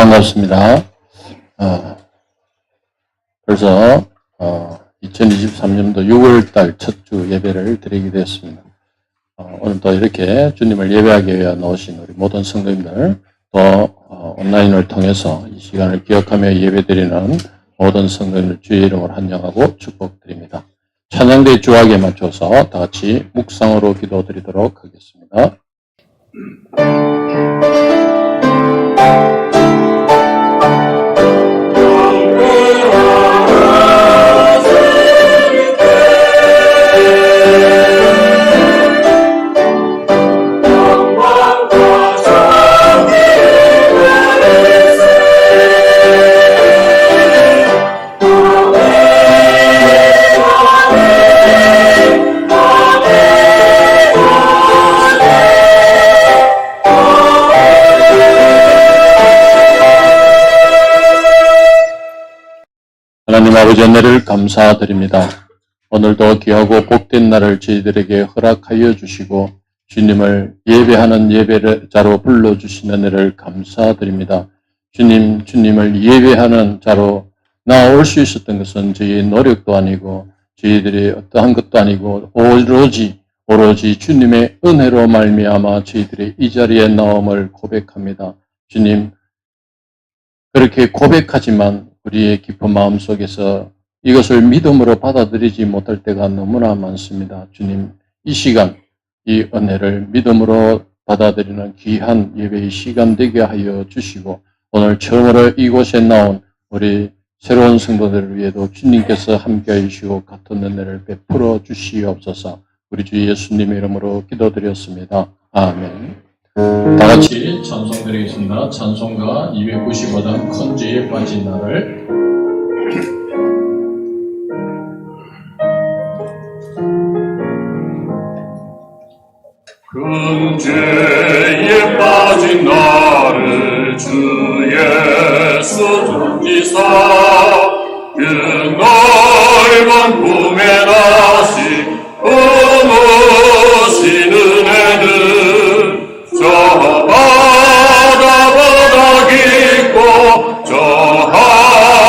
반갑습니다. 벌써 2023년도 6월달 첫 주 예배를 드리게 되었습니다. 오늘도 이렇게 주님을 예배하기 위해 나오신 우리 모든 성도님들, 또 온라인을 통해서 이 시간을 기억하며 예배드리는 모든 성도님들 주의 이름으로 환영하고 축복드립니다. 찬양대 주악에 맞춰서 다 같이 묵상으로 기도드리도록 하겠습니다. 하나님 아버지 은혜를 감사드립니다. 오늘도 귀하고 복된 날을 저희들에게 허락하여 주시고 주님을 예배하는 예배자로 불러주신 은혜를 감사드립니다. 주님을 예배하는 자로 나올 수 있었던 것은 저희의 노력도 아니고 저희들이 어떠한 것도 아니고 오로지 주님의 은혜로 말미암아 저희들이 이 자리에 나옴을 고백합니다. 주님, 그렇게 고백하지만 우리의 깊은 마음속에서 이것을 믿음으로 받아들이지 못할 때가 너무나 많습니다. 주님, 이 시간, 이 은혜를 믿음으로 받아들이는 귀한 예배의 시간 되게 하여 주시고 오늘 처음으로 이곳에 나온 우리 새로운 성도들을 위해도 주님께서 함께해 주시고 같은 은혜를 베풀어 주시옵소서. 우리 주 예수님의 이름으로 기도드렸습니다. 아멘. 다 같이 찬송 드리겠습니다. 찬송가 295장 큰 죄에 빠진 나를. 큰 죄에 빠진 나를 주 예수 등지사 그 넓은 품에 다시 품으신 은혜는 저 바다보다 깊고 저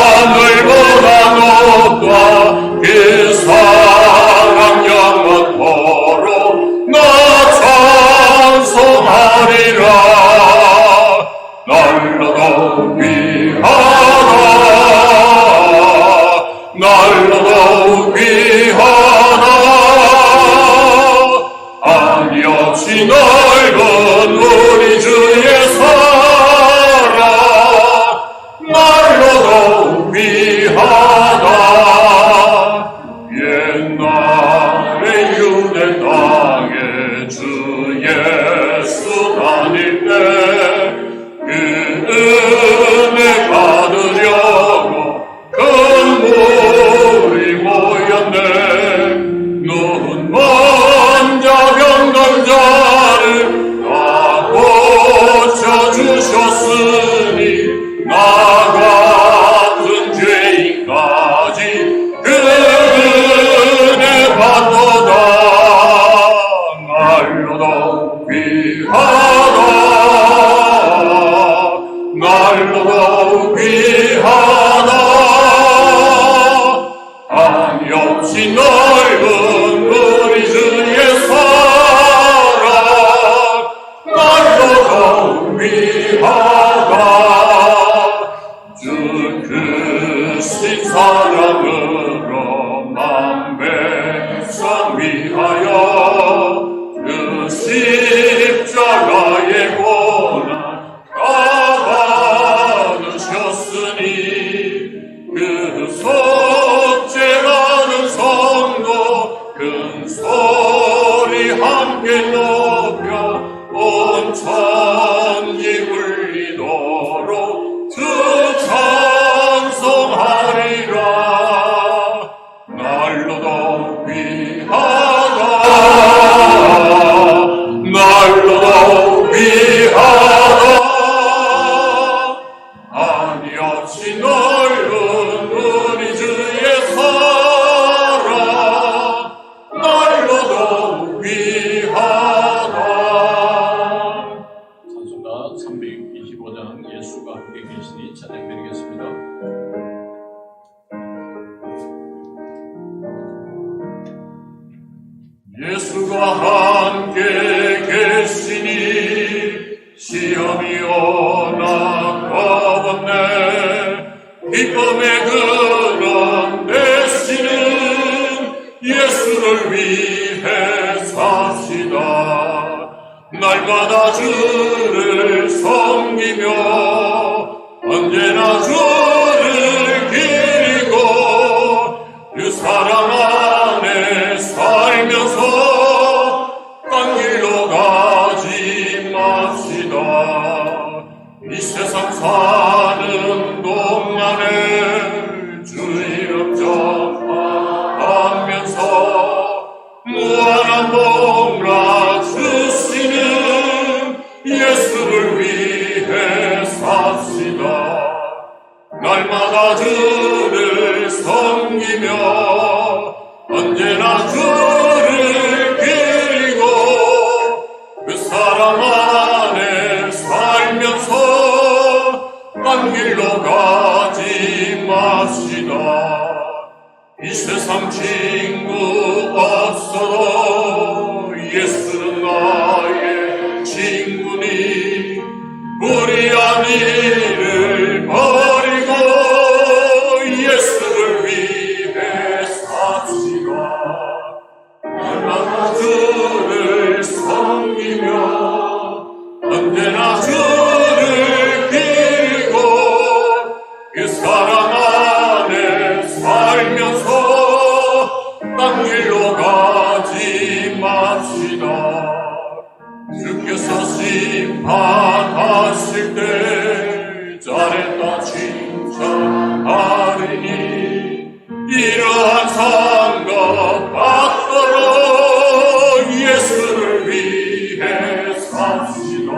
하늘보다 높다 그 사랑 영원토록 나 찬송하리라. 날로도 귀하다 날로도 귀하다 아니 없이 넓은 우리 주의 사랑 날로도 귀하다. 옛날에 유대 땅에 주 예수 다닐 때 그 은혜 받으려고 큰 물이 모였네. 눈 먼저 병든 자를 다 고쳐주셨으니 나 같은 죄인까지 그 은혜 받도다. 날로도 귀하다 날로도 귀하다 아니 없이 넓은 우리 주의 사랑 날로도 귀하다. 계시니 찬양드리겠습니다. 예수가 함께 계시니 시험이 오나 겁없네. 기쁨의 그런 대신은 예수를 위해 삽시다. 날마다 주를 섬기며 언제나 주를 기리고 그 사랑 안에 살면서 딴 길로 가지 맙시다. 이 세상 사는 동안에 주 이름 전하면서 무한한 복락 주시는 예수를 위해 삽시다. 날마다 주를 섬기며 언제나 주를 기리고 그 사랑 안에 살면서 딴 길로 가지 맙시다. 이 세상 친구 없어도 예수는 나의 친구니 무리한 일을 버리고 예수를 위해 삽시다. 날마다 주를 섬기며 언제나 주를 기리고 그 사랑 안에 살면서 딴 길로 가지 맙시다. 주께서 심판하실 때 잘했다 칭찬하리니 이러한 상급 받도록 예수를 위해 삽시다.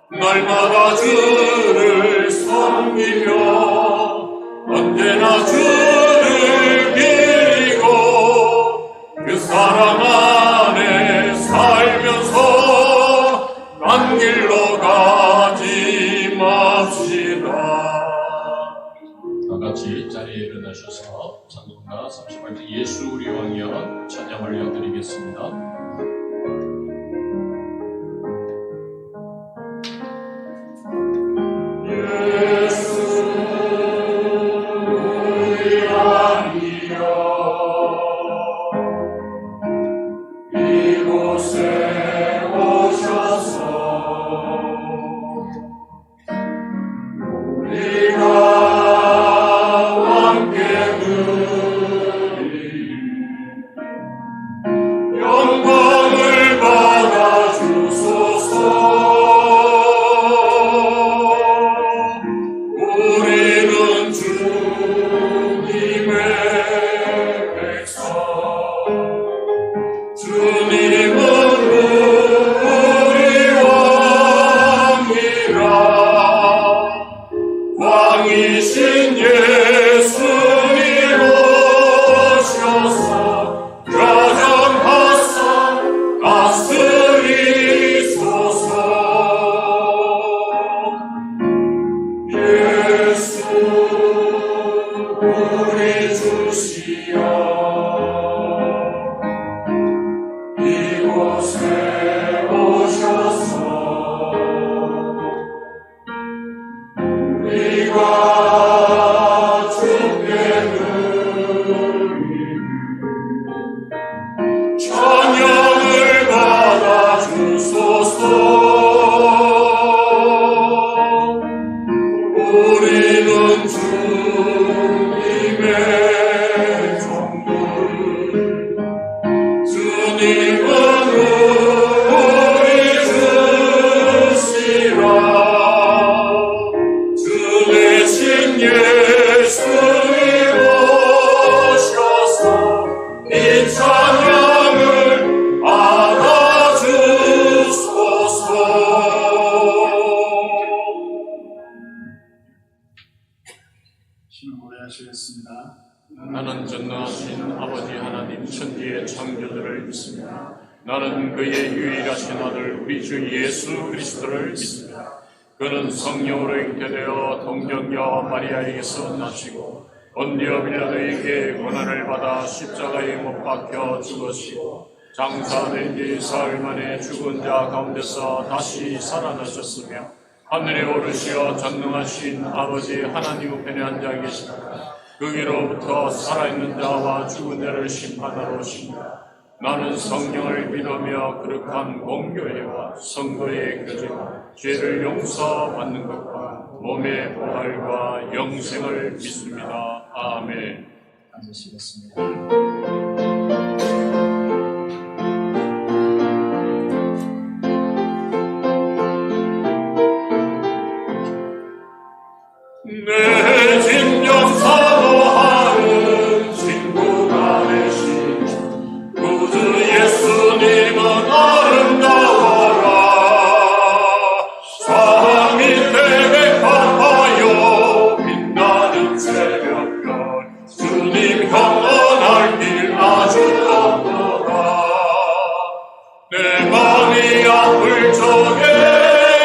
날마다 주를 섬기며 언제나 주를 기리고 그 사랑 안에 살면서 딴 길로 가지 맙시다. 다 같이 자리에 일어나셔서 찬송가 38절 예수 우리 왕이여 찬양 올려드리겠습니다. 왕이신 예수님 오셔서 가정하사 다스리소서. 예수 우리 주시여 이곳에 오셔서 우리가 주께 드리는 찬양을 받아 주소서. 우리는 주님의 종들, 주님은 우리 주시라. 주 대신 예수님 오셔서 이 찬양을 받아주소서. 신을 고백하시겠습니다. 나는 전능하신 아버지 하나님 천지의 창조주를 믿습니다. 나는 그의 유일하신 아들 우리 주 예수 그리스도를 믿습니다. 그는 성령으로 잉태되어 동정녀 마리아에게서 나시고 본디오 빌라도에게 고난을 받아 십자가에 못 박혀 죽으시고 장사된 지 사흘 만에 죽은 자 가운데서 다시 살아나셨으며 하늘에 오르시어 전능하신 아버지 하나님 우편에 앉아 계시다가 그 위로부터 살아있는 자와 죽은 자를 심판하러 오십니다. 나는 성령을 믿으며 거룩한 공교회와 성도의 교제와 죄를 용서받는 것과 몸의 부활과 영생을 믿습니다. 아멘. 앉으시겠습니다. 내 진정 사모하는 친구가 되신 구주 예수님은 아름다워라. 산 밑에 백합하여 빛나는 새벽별 주님 경건할 길 아주 없도다. 내 마음이 아플 적에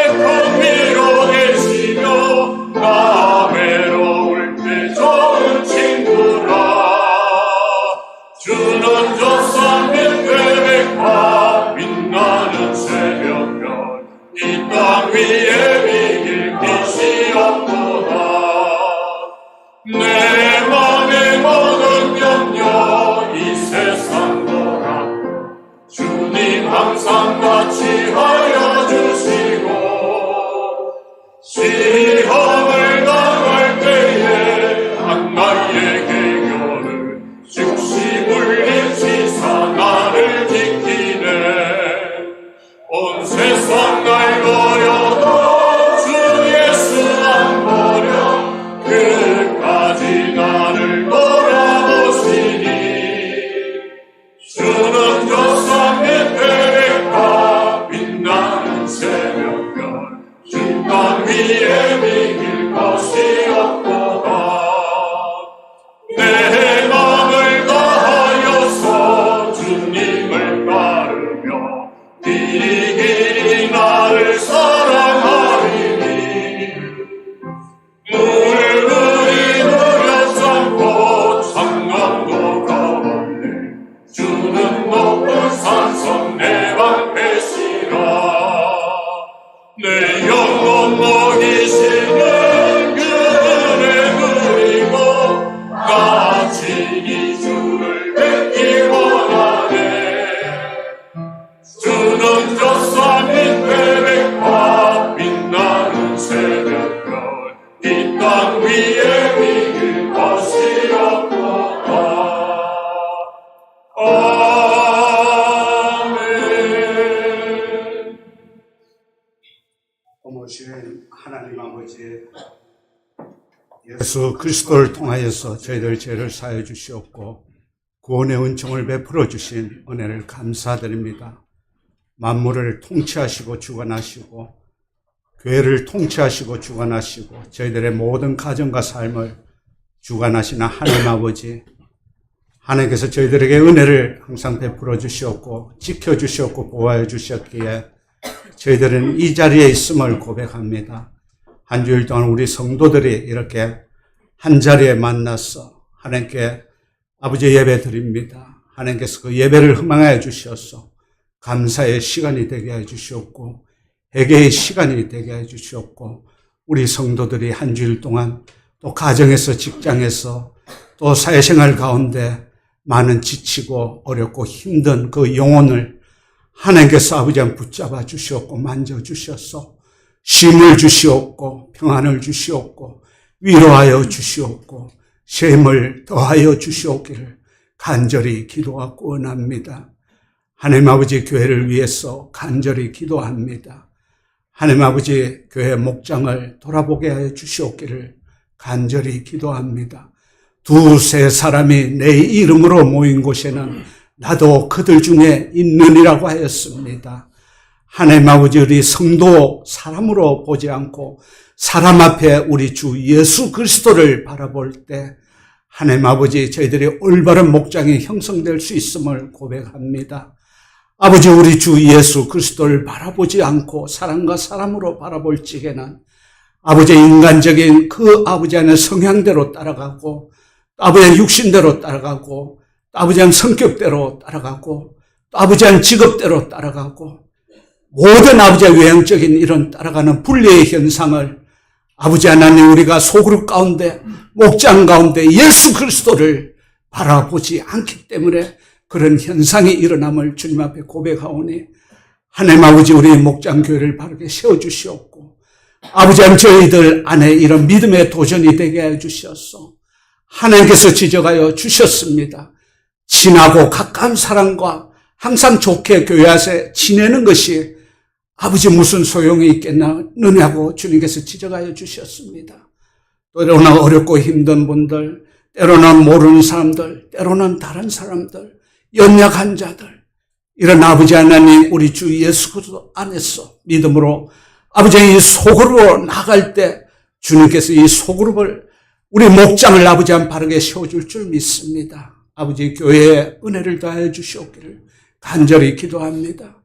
큰 위로 계시며 나 외로울 때 좋은 친구라. 주는 저 산 밑에 백화 빛나는 새벽별 이 땅 위에 비길 빛이 없도다. 내 맘의 모든 염려 이 세상 돌아 주님 항상 같이 하여 주시고 시험을 당할 때에 악마의 계교를 즉시 물리치사 나를 지키네. 온 세상 날 버려도 주 예수 안 버려 끝까지 나를 돌아보시니. 주는 저 산 밑에 백화 빛나는 새벽별 주땅 위에 비길 것이 없도다. 내 맘을 다하여서 주님을 따르며 길이 나를 사랑하리니. 물들이 누려 삼고 창강도 가봤네. 주는 높은 산성 내 방패시라. 내 영혼 먹이시는 그늘에 그리고 같이 이 주를 뵙기 원하네. 주는 저 산 밑에 백화 빛나는 새벽별 이 땅 위에 비길 것이 없도다. 아멘. 고모신 하나님 아버지 예수 그리스도를 통하여서 저희들 죄를 사해 주시옵고 구원의 은총을 베풀어 주신 은혜를 감사드립니다. 만물을 통치하시고 주관하시고 교회를 통치하시고 주관하시고 저희들의 모든 가정과 삶을 주관하시는 하나님 아버지, 하나님께서 저희들에게 은혜를 항상 베풀어 주시옵고 지켜 주시옵고 보호해 주셨기에 저희들은 이 자리에 있음을 고백합니다. 한 주일 동안 우리 성도들이 이렇게 한 자리에 만나서 하나님께 아버지 예배 드립니다. 하나님께서 그 예배를 흥망하여 주셔서 감사의 시간이 되게 해 주시옵고 회개의 시간이 되게 해 주시옵고 우리 성도들이 한 주일 동안 또 가정에서 직장에서 또 사회생활 가운데 많은 지치고 어렵고 힘든 그 영혼을 하나님께서 아버지 붙잡아 주시옵고 만져 주셔서 쉼을 주시옵고 평안을 주시옵고 위로하여 주시옵고 셈을 더하여 주시옵기를 간절히 기도하고 원합니다. 하나님 아버지 교회를 위해서 간절히 기도합니다. 하나님 아버지 교회 목장을 돌아보게 하여 주시옵기를 간절히 기도합니다. 두세 사람이 내 이름으로 모인 곳에는 나도 그들 중에 있느니라고 하였습니다. 하나님 아버지 우리 성도 사람으로 보지 않고 사람 앞에 우리 주 예수 그리스도를 바라볼 때 하나님 아버지 저희들이 올바른 목장이 형성될 수 있음을 고백합니다. 아버지, 우리 주 예수 그리스도를 바라보지 않고 사람과 사람으로 바라볼 적에는 아버지의 인간적인 그 아버지 안의 성향대로 따라가고, 아버지의 육신대로 따라가고, 아버지의 성격대로 따라가고, 아버지의 직업대로 따라가고, 모든 아버지의 외형적인 이런 따라가는 분리의 현상을 아버지 하나님, 우리가 소그룹 가운데, 목장 가운데 예수 그리스도를 바라보지 않기 때문에 그런 현상이 일어남을 주님 앞에 고백하오니, 하나님 아버지, 우리 목장교회를 바르게 세워주시옵고, 아버지 하나님, 저희들 안에 이런 믿음의 도전이 되게 해주시옵소. 하나님께서 지적하여 주셨습니다. 친하고 가까운 사람과 항상 좋게 교회 안에 지내는 것이 아버지 무슨 소용이 있겠느냐고 주님께서 지적하여 주셨습니다. 때로는 어렵고 힘든 분들, 때로는 모르는 사람들, 때로는 다른 사람들, 연약한 자들, 이런 아버지 하나님, 우리 주 예수 그리스도 안에서 믿음으로 아버지 이 소그룹으로 나갈 때 주님께서 이 소그룹을, 우리 목장을 아버지 한 바르게 세워줄 줄 믿습니다. 아버지, 교회에 은혜를 더하여 주시옵기를 간절히 기도합니다.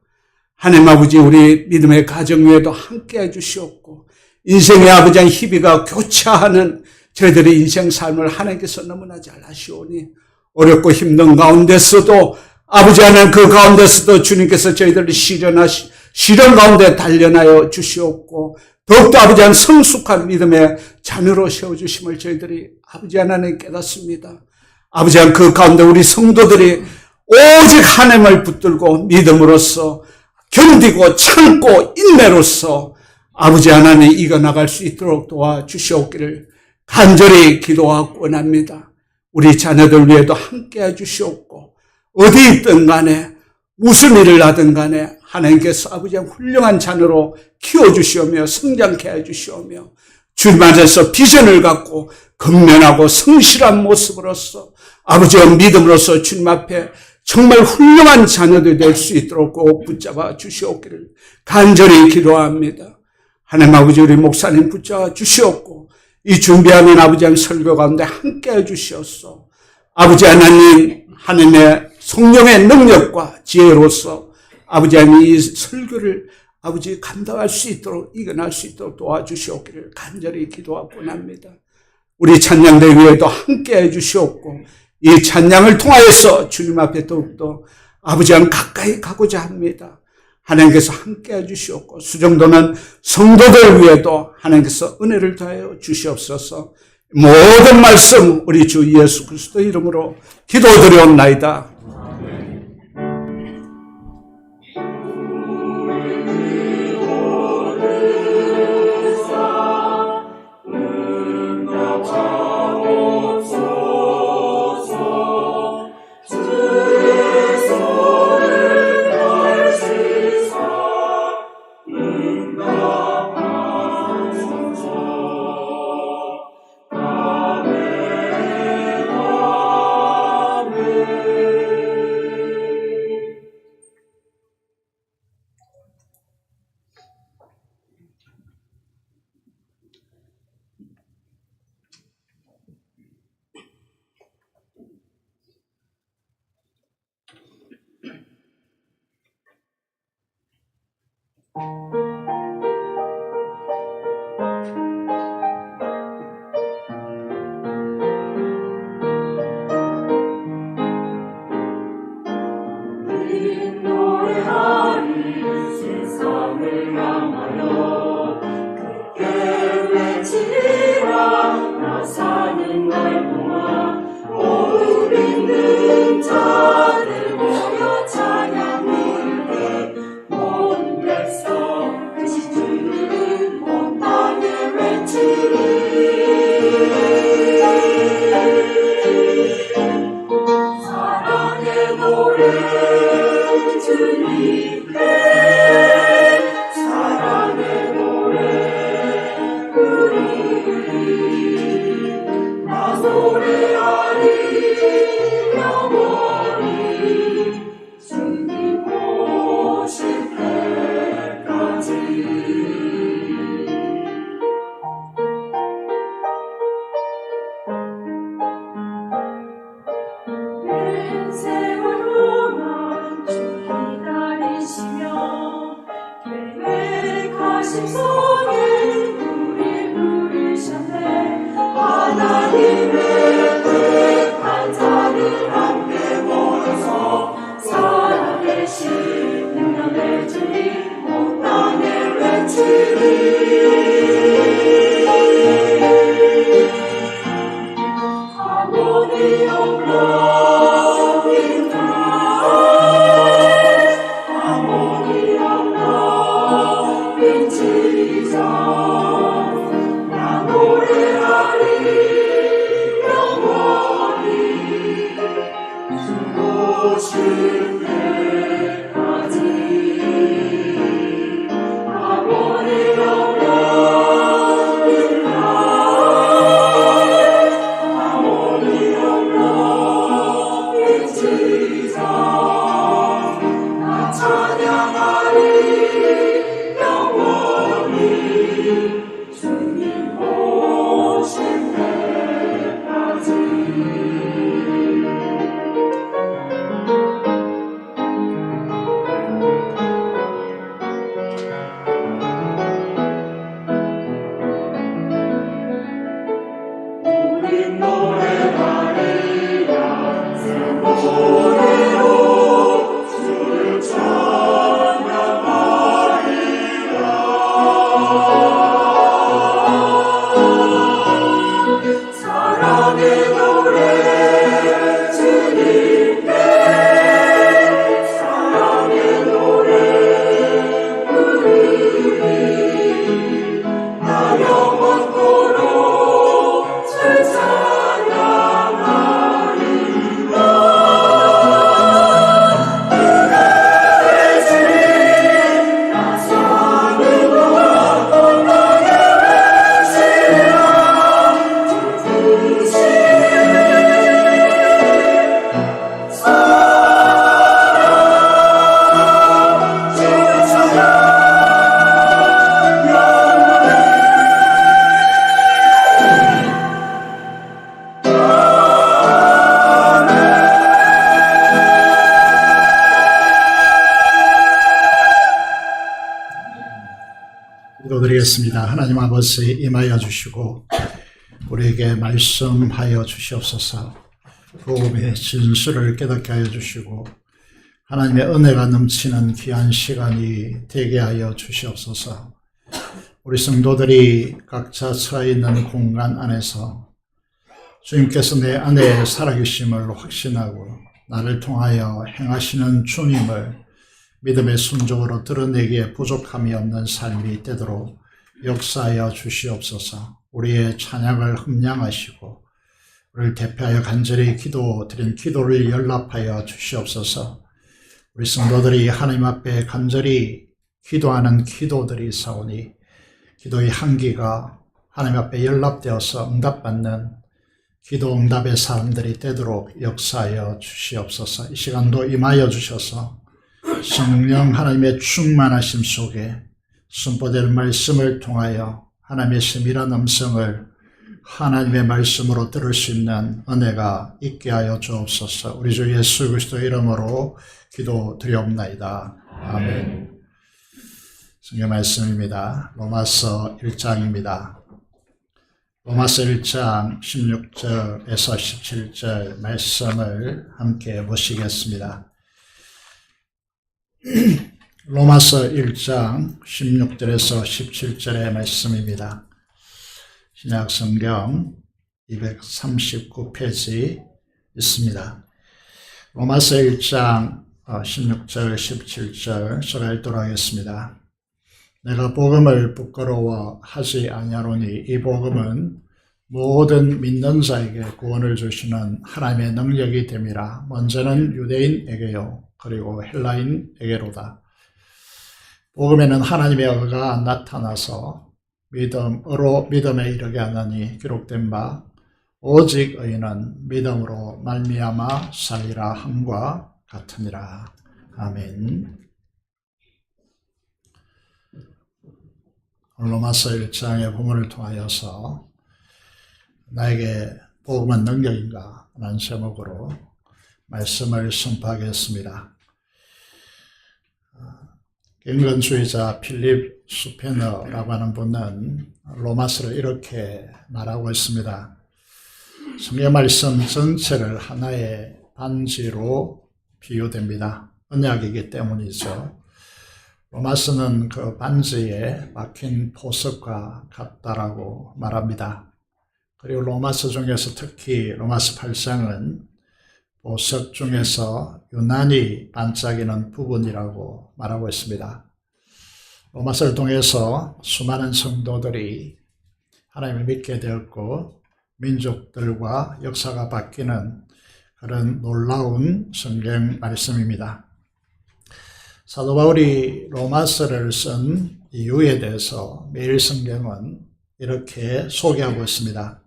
하나님 아버지, 우리 믿음의 가정 위에도 함께 해주시옵고, 인생의 아버지 한 희비가 교차하는 저희들의 인생 삶을 하나님께서 너무나 잘 아시오니, 어렵고 힘든 가운데서도 아버지 하나님, 그 가운데서도 주님께서 저희들을 시련 가운데 단련하여 주시옵고, 더욱더 아버지 하나님 성숙한 믿음의 자녀로 세워주심을 저희들이 아버지 하나님 깨닫습니다. 아버지 하나님, 그 가운데 우리 성도들이 오직 하나님을 붙들고 믿음으로써 견디고 참고 인내로써 아버지 하나님 이겨나갈 수 있도록 도와주시옵기를 간절히 기도하고 원합니다. 우리 자녀들 위에도 함께 해주시옵고, 어디 있든 간에 무슨 일을 하든 간에 하나님께서 아버지 훌륭한 자녀로 키워주시오며 성장케 해주시오며, 주님 안에서 비전을 갖고 근면하고 성실한 모습으로서 아버지의 믿음으로서 주님 앞에 정말 훌륭한 자녀들이 될 수 있도록 꼭 붙잡아 주시옵기를 간절히 기도합니다. 하나님 아버지, 우리 목사님 붙잡아 주시옵고, 이 준비하는 아버지 하나님 설교 가운데 함께 해주시옵소. 아버지 하나님, 하나님의 성령의 능력과 지혜로서 아버지 하나님 이 설교를 아버지 감당할 수 있도록, 이겨낼 수 있도록 도와주시옵기를 간절히 기도하고 합니다. 우리 찬양대 위에도 함께 해주시옵고, 이 찬양을 통하여서 주님 앞에 더욱더 아버지 하나님 가까이 가고자 합니다. 하나님께서 함께 해주시옵고, 수정도는 성도들 위에도 하나님께서 은혜를 더하여 주시옵소서. 모든 말씀 우리 주 예수 그리스도 이름으로 기도드리옵나이다. 사랑의 노래 우리 기도드리겠습니다. 하나님 아버지 임하여 주시고 우리에게 말씀하여 주시옵소서. 복음의 진수를 깨닫게 하여 주시고 하나님의 은혜가 넘치는 귀한 시간이 되게 하여 주시옵소서. 우리 성도들이 각자 처해 있는 공간 안에서 주님께서 내 안에 살아계심을 확신하고 나를 통하여 행하시는 주님을 믿음의 순종으로 드러내기에 부족함이 없는 삶이 되도록 역사하여 주시옵소서. 우리의 찬양을 흠량하시고 우리를 대표하여 간절히 기도드린 기도를 연락하여 주시옵소서. 우리 성도들이 하나님 앞에 간절히 기도하는 기도들이 사오니 기도의 향기가 하나님 앞에 연락되어서 응답받는 기도 응답의 사람들이 되도록 역사하여 주시옵소서. 이 시간도 임하여 주셔서 성령 하나님의 충만하심 속에 선포될 말씀을 통하여 하나님의 세밀한 음성을 하나님의 말씀으로 들을 수 있는 은혜가 있게 하여 주옵소서. 우리 주 예수 그리스도의 이름으로 기도드리옵나이다. 아멘. 성경 말씀입니다. 로마서 1장입니다. 로마서 1장 16절에서 17절 말씀을 함께 보시겠습니다. 로마서 1장 16절에서 17절의 말씀입니다. 신약성경 239페이지 있습니다. 로마서 1장 16절 17절 제가 읽도록 하겠습니다. 내가 복음을 부끄러워하지 아니하노니 이 복음은 모든 믿는 자에게 구원을 주시는 하나님의 능력이 됨이라. 먼저는 유대인에게요 그리고 헬라인에게로다. 복음에는 하나님의 의가 나타나서 믿음으로 믿음에 이르게 하느니 기록된 바 오직 의인은 믿음으로 말미암아 살리라 함과 같으니라. 아멘. 로마서 1장의 본문을 통하여서 나에게 복음은 능력인가 라는 제목으로 말씀을 선포하겠습니다. 경건주의자 필립 수페너라고 하는 분은 로마서를 이렇게 말하고 있습니다. 성경 말씀 전체를 하나의 반지로 비유됩니다. 언약이기 때문이죠. 로마서는 그 반지에 박힌 보석과 같다라고 말합니다. 그리고 로마서 중에서 특히 로마서 8장은 보석 중에서 유난히 반짝이는 부분이라고 말하고 있습니다. 로마서를 통해서 수많은 성도들이 하나님을 믿게 되었고 민족들과 역사가 바뀌는 그런 놀라운 성경 말씀입니다. 사도 바울이 로마서를 쓴 이유에 대해서 매일 성경은 이렇게 소개하고 있습니다.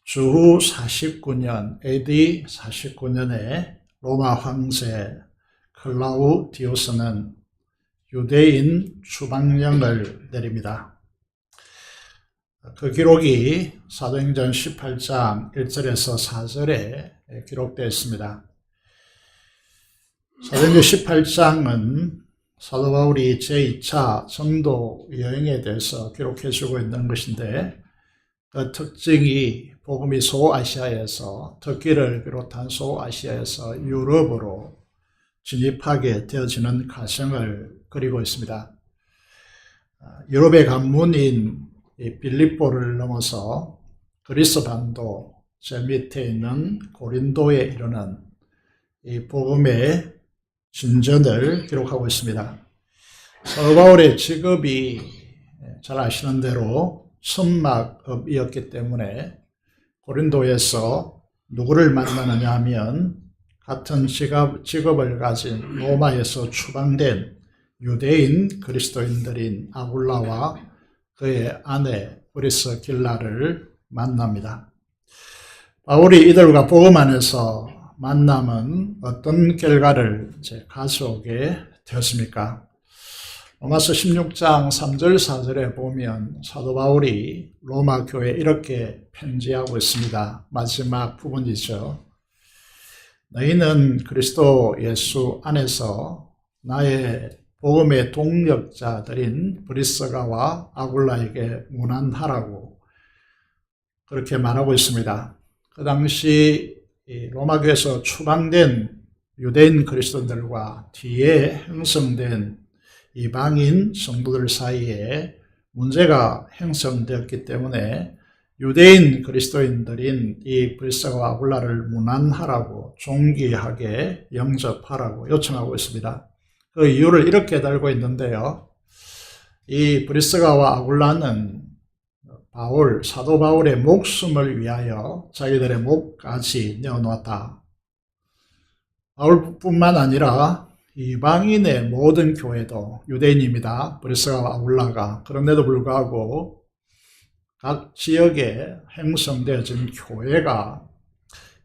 주후 49년, AD 49년에 로마 황제 클라우디우스는 유대인 추방령을 내립니다. 그 기록이 사도행전 18장 1절에서 4절에 기록되어 있습니다. 사도행전 18장은 사도 바울이 제2차 전도 여행에 대해서 기록해 주고 있는 것인데 그 특징이 복음이 소아시아에서 터키를 비롯한 소아시아에서 유럽으로 진입하게 되어지는 과정을 그리고 있습니다. 유럽의 관문인 빌립보를 넘어서 그리스 반도 제 밑에 있는 고린도에 이르는 이 복음의 진전을 기록하고 있습니다. 사도 바울의 직업이 잘 아시는 대로 천막업이었기 때문에 고린도에서 누구를 만나느냐 하면 같은 직업을 가진 로마에서 추방된 유대인 그리스도인들인 아굴라와 그의 아내 브리스길라를 만납니다. 바울이 이들과 복음 안에서 만남은 어떤 결과를 가져오게 되었습니까? 로마서 16장 3절 4절에 보면 사도 바울이 로마 교회에 이렇게 편지하고 있습니다. 마지막 부분이죠. 너희는 그리스도 예수 안에서 나의 복음의 동력자들인 브리스가와 아굴라에게 문안하라고 그렇게 말하고 있습니다. 그 당시 로마 교회에서 추방된 유대인 그리스도인들과 뒤에 형성된 이방인 성도들 사이에 문제가 형성되었기 때문에 유대인 그리스도인들인 이 브리스가와 아굴라를 문안하라고 존귀하게 영접하라고 요청하고 있습니다. 그 이유를 이렇게 달고 있는데요. 이 브리스가와 아굴라는 사도 바울의 목숨을 위하여 자기들의 목까지 내어놓았다. 바울뿐만 아니라 이방인의 모든 교회도 유대인입니다. 브리스가와 아굴라가. 그런데도 불구하고 각 지역에 형성되어진 교회가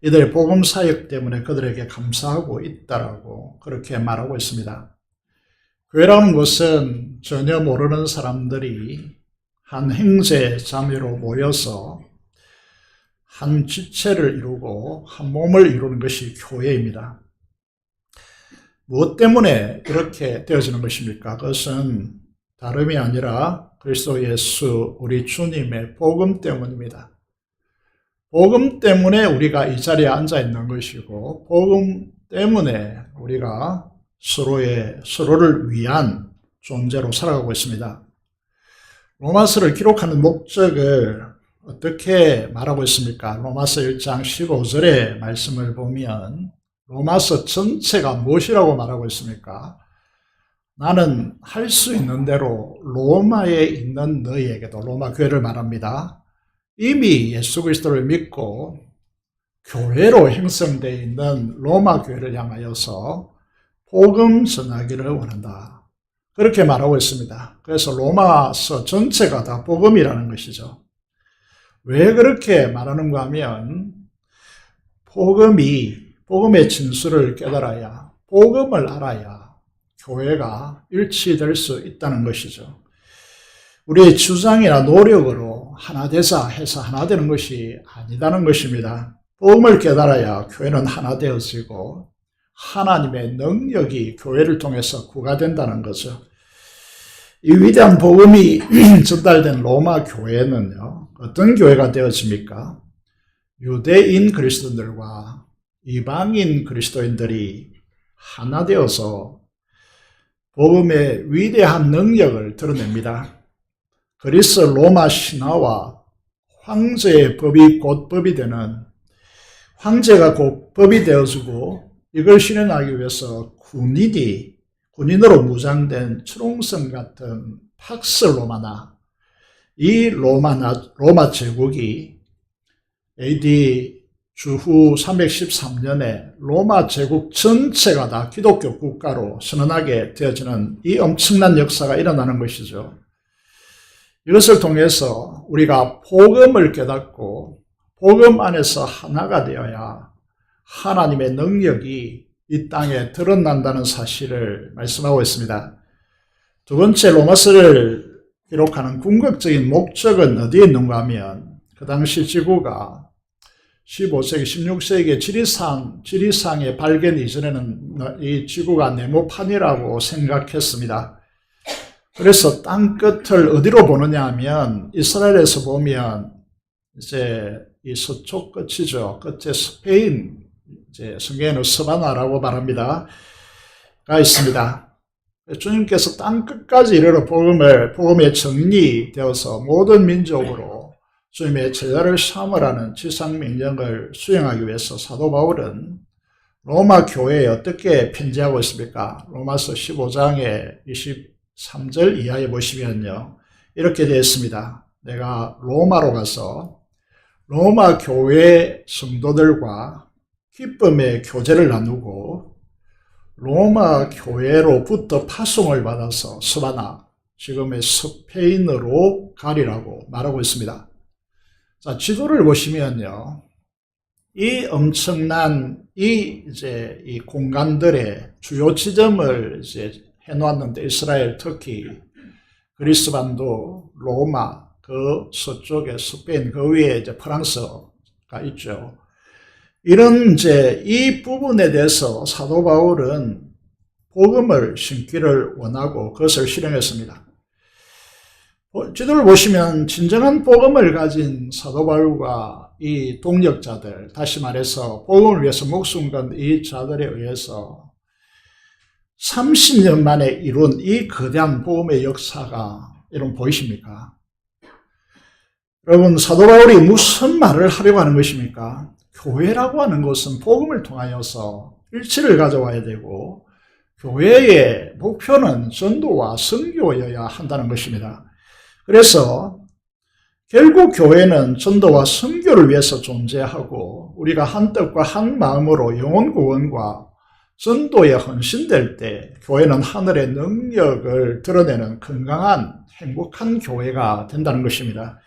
이들의 복음 사역 때문에 그들에게 감사하고 있다라고 그렇게 말하고 있습니다. 교회라는 것은 전혀 모르는 사람들이 한 형제 자매로 모여서 한 지체를 이루고 한 몸을 이루는 것이 교회입니다. 무엇 때문에 이렇게 되어지는 것입니까? 그것은 다름이 아니라 그리스도 예수 우리 주님의 복음 때문입니다. 복음 때문에 우리가 이 자리에 앉아 있는 것이고 복음 때문에 우리가 서로를 위한 존재로 살아가고 있습니다. 로마서를 기록하는 목적을 어떻게 말하고 있습니까? 로마서 1장 15절의 말씀을 보면 로마서 전체가 무엇이라고 말하고 있습니까? 나는 할 수 있는 대로 로마에 있는 너희에게도, 로마 교회를 말합니다. 이미 예수 그리스도를 믿고 교회로 형성되어 있는 로마 교회를 향하여서 복음 전하기를 원한다. 그렇게 말하고 있습니다. 그래서 로마서 전체가 다 복음이라는 것이죠. 왜 그렇게 말하는가 하면 복음의 진수를 깨달아야, 복음을 알아야 교회가 일치될 수 있다는 것이죠. 우리의 주장이나 노력으로 하나 되자 해서 하나 되는 것이 아니다는 것입니다. 복음을 깨달아야 교회는 하나 되어지고 하나님의 능력이 교회를 통해서 구가된다는 거죠. 이 위대한 복음이 전달된 로마 교회는요, 어떤 교회가 되어집니까? 유대인 그리스도인들과 이방인 그리스도인들이 하나 되어서 복음의 위대한 능력을 드러냅니다. 그리스 로마 신화와 황제의 법이 곧 법이 되는, 황제가 곧 법이 되어주고 이걸 실현하기 위해서 군인으로 무장된 추롱성 같은 팍스 로마나, 이 로마 제국이 AD 주후 313년에 로마 제국 전체가 다 기독교 국가로 선언하게 되어지는 이 엄청난 역사가 일어나는 것이죠. 이것을 통해서 우리가 복음을 깨닫고 복음 안에서 하나가 되어야 하나님의 능력이 이 땅에 드러난다는 사실을 말씀하고 있습니다. 두 번째, 로마서를 기록하는 궁극적인 목적은 어디에 있는가 하면, 그 당시 지구가 15세기, 16세기의 지리상의 발견 이전에는 이 지구가 네모판이라고 생각했습니다. 그래서 땅 끝을 어디로 보느냐 하면, 이스라엘에서 보면 이제 이 서쪽 끝이죠. 끝에 스페인, 이제 성경에는 스바나라고 말합니다. 가 있습니다. 주님께서 땅 끝까지 이르러 복음에 정리되어서 모든 민족으로 주님의 제자를 삼으라는 지상명령을 수행하기 위해서 사도 바울은 로마 교회에 어떻게 편지하고 있습니까? 로마서 15장의 23절 이하에 보시면요, 이렇게 되어 있습니다. 내가 로마로 가서 로마 교회 성도들과 기쁨의 교제를 나누고 로마 교회로부터 파송을 받아서 스바나, 지금의 스페인으로 가리라고 말하고 있습니다. 자, 지도를 보시면요, 이 엄청난 이 공간들의 주요 지점을 이제 해놓았는데, 이스라엘, 터키, 그리스 반도, 로마, 그 서쪽에 스페인, 그 위에 이제 프랑스가 있죠. 이런 이 부분에 대해서 사도 바울은 복음을 심기를 원하고 그것을 실행했습니다. 지도를 보시면 진정한 복음을 가진 사도 바울과 이 동력자들, 다시 말해서 복음을 위해서 목숨 건 이 자들에 의해서 30년 만에 이룬 이 거대한 복음의 역사가 여러분 보이십니까? 여러분, 사도 바울이 무슨 말을 하려고 하는 것입니까? 교회라고 하는 것은 복음을 통하여서 일치를 가져와야 되고, 교회의 목표는 전도와 선교여야 한다는 것입니다. 그래서 결국 교회는 전도와 선교를 위해서 존재하고, 우리가 한 뜻과 한 마음으로 영혼 구원과 전도에 헌신될 때 교회는 하늘의 능력을 드러내는 건강한 행복한 교회가 된다는 것입니다.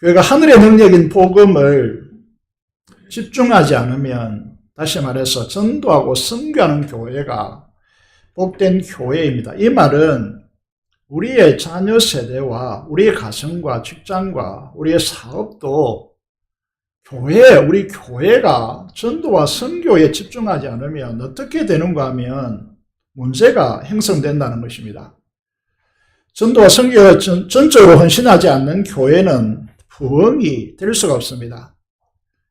교회가 하늘의 능력인 복음을 집중하지 않으면, 다시 말해서 전도하고 선교하는 교회가 복된 교회입니다. 이 말은 우리의 자녀 세대와 우리의 가정과 직장과 우리의 사업도 우리 교회가 전도와 선교에 집중하지 않으면 어떻게 되는가 하면 문제가 형성된다는 것입니다. 전도와 선교에 전적으로 헌신하지 않는 교회는 부흥이 될 수가 없습니다.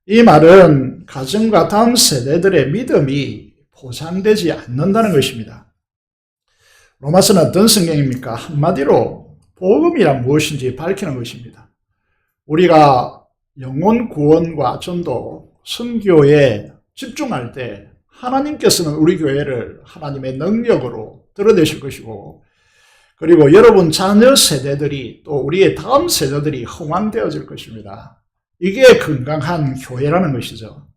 이 말은 가정과 다음 세대들의 믿음이 보장되지 않는다는 것입니다. 로마서는 어떤 성경입니까? 한마디로 복음이란 무엇인지 밝히는 것입니다. 우리가 영혼 구원과 전도, 선교에 집중할 때 하나님께서는 우리 교회를 하나님의 능력으로 드러내실 것이고, 그리고 여러분 자녀 세대들이, 또 우리의 다음 세대들이 흥왕되어질 것입니다. 이게 건강한 교회라는 것이죠.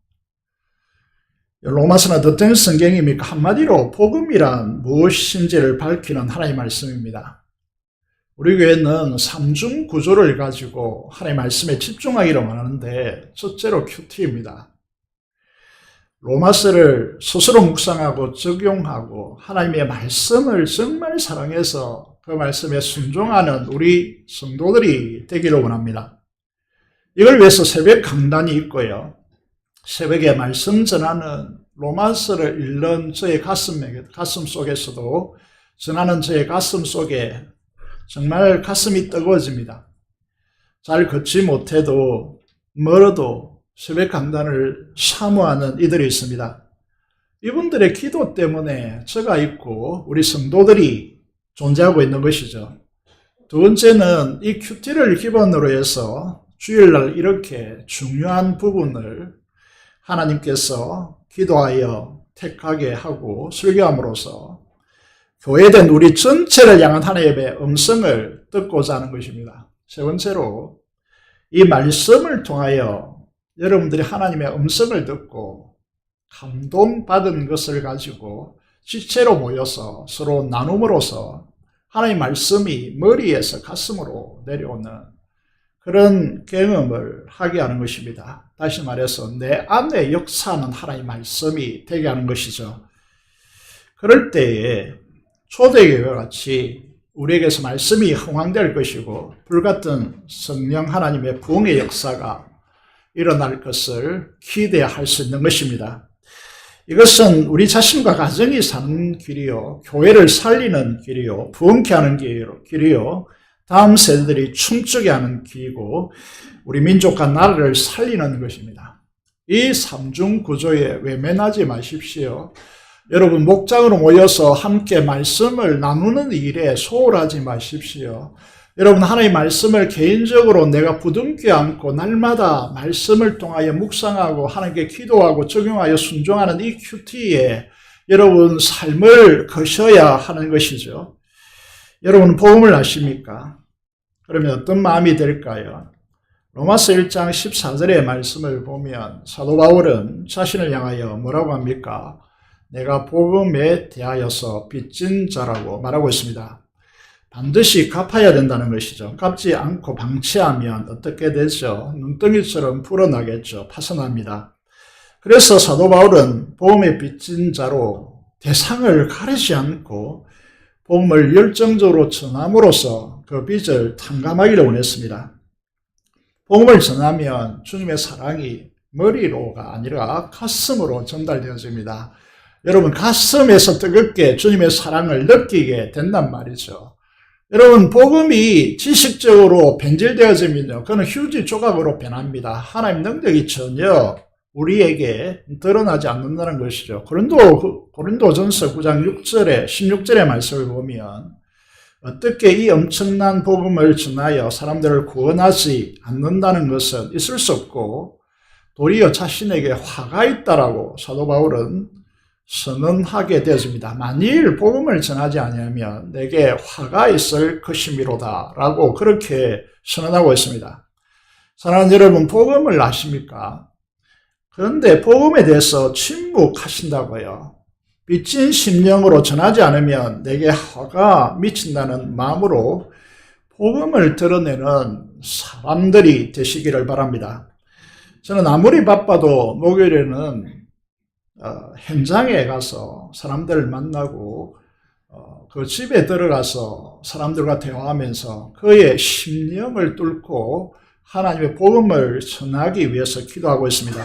로마서는 어떤 성경입니까? 한마디로 복음이란 무엇인지를 밝히는 하나님의 말씀입니다. 우리 교회는 삼중 구조를 가지고 하나님의 말씀에 집중하기로 하는데, 첫째로 큐티입니다. 로마서를 스스로 묵상하고 적용하고 하나님의 말씀을 정말 사랑해서 그 말씀에 순종하는 우리 성도들이 되기를 원합니다. 이걸 위해서 새벽 강단이 있고요, 새벽에 말씀 전하는 로마서를 읽는 저의 가슴 속에서도 전하는 저의 가슴 속에 정말 가슴이 뜨거워집니다. 잘 걷지 못해도 멀어도 새벽 강단을 사모하는 이들이 있습니다. 이분들의 기도 때문에 저가 있고 우리 성도들이 존재하고 있는 것이죠. 두 번째는 이 큐티를 기본으로 해서 주일날 이렇게 중요한 부분을 하나님께서 기도하여 택하게 하고 설교함으로써 교회된 우리 전체를 향한 하나님의 음성을 듣고자 하는 것입니다. 세 번째로 이 말씀을 통하여 여러분들이 하나님의 음성을 듣고 감동받은 것을 가지고 지체로 모여서 서로 나눔으로써 하나님의 말씀이 머리에서 가슴으로 내려오는 그런 경험을 하게 하는 것입니다. 다시 말해서 내 안에 역사하는 하나님의 말씀이 되게 하는 것이죠. 그럴 때에 초대교회와 같이 우리에게서 말씀이 흥황될 것이고 불같은 성령 하나님의 부흥의 역사가 일어날 것을 기대할 수 있는 것입니다. 이것은 우리 자신과 가정이 사는 길이요, 교회를 살리는 길이요, 부흥케 하는 길이요, 다음 세대들이 춤추게 하는 길이고 우리 민족과 나라를 살리는 것입니다. 이 삼중 구조에 외면하지 마십시오. 여러분 목장으로 모여서 함께 말씀을 나누는 일에 소홀하지 마십시오. 여러분 하나님의 말씀을 개인적으로 내가 부둥켜 안고 날마다 말씀을 통하여 묵상하고 하나님께 기도하고 적용하여 순종하는 이 큐티에 여러분 삶을 거셔야 하는 것이죠. 여러분 복음을 아십니까? 그러면 어떤 마음이 될까요? 로마서 1장 14절의 말씀을 보면 사도 바울은 자신을 향하여 뭐라고 합니까? 내가 복음에 대하여서 빚진 자라고 말하고 있습니다. 반드시 갚아야 된다는 것이죠. 갚지 않고 방치하면 어떻게 되죠? 눈덩이처럼 불어나겠죠. 파손합니다. 그래서 사도 바울은 복음에 빚진 자로 대상을 가리지 않고 복음을 열정적으로 전함으로써 그 빚을 탕감하기를 원했습니다. 복음을 전하면 주님의 사랑이 머리로가 아니라 가슴으로 전달되어집니다. 여러분 가슴에서 뜨겁게 주님의 사랑을 느끼게 된단 말이죠. 여러분 복음이 지식적으로 변질되어지면요, 그는 휴지 조각으로 변합니다. 하나님 능력이 전혀 우리에게 드러나지 않는다는 것이죠. 고린도전서 9장 6절에 16절의 말씀을 보면 어떻게 이 엄청난 복음을 전하여 사람들을 구원하지 않는다는 것은 있을 수 없고 도리어 자신에게 화가 있다라고 사도 바울은 선언하게 되었습니다. 만일 복음을 전하지 아니하면 내게 화가 있을 것이미로다 라고 그렇게 선언하고 있습니다. 사랑하는 여러분 복음을 아십니까? 그런데 복음에 대해서 침묵하신다고요. 빚진 심령으로 전하지 않으면 내게 화가 미친다는 마음으로 복음을 드러내는 사람들이 되시기를 바랍니다. 저는 아무리 바빠도 목요일에는 현장에 가서 사람들을 만나고 그 집에 들어가서 사람들과 대화하면서 그의 심령을 뚫고 하나님의 복음을 전하기 위해서 기도하고 있습니다.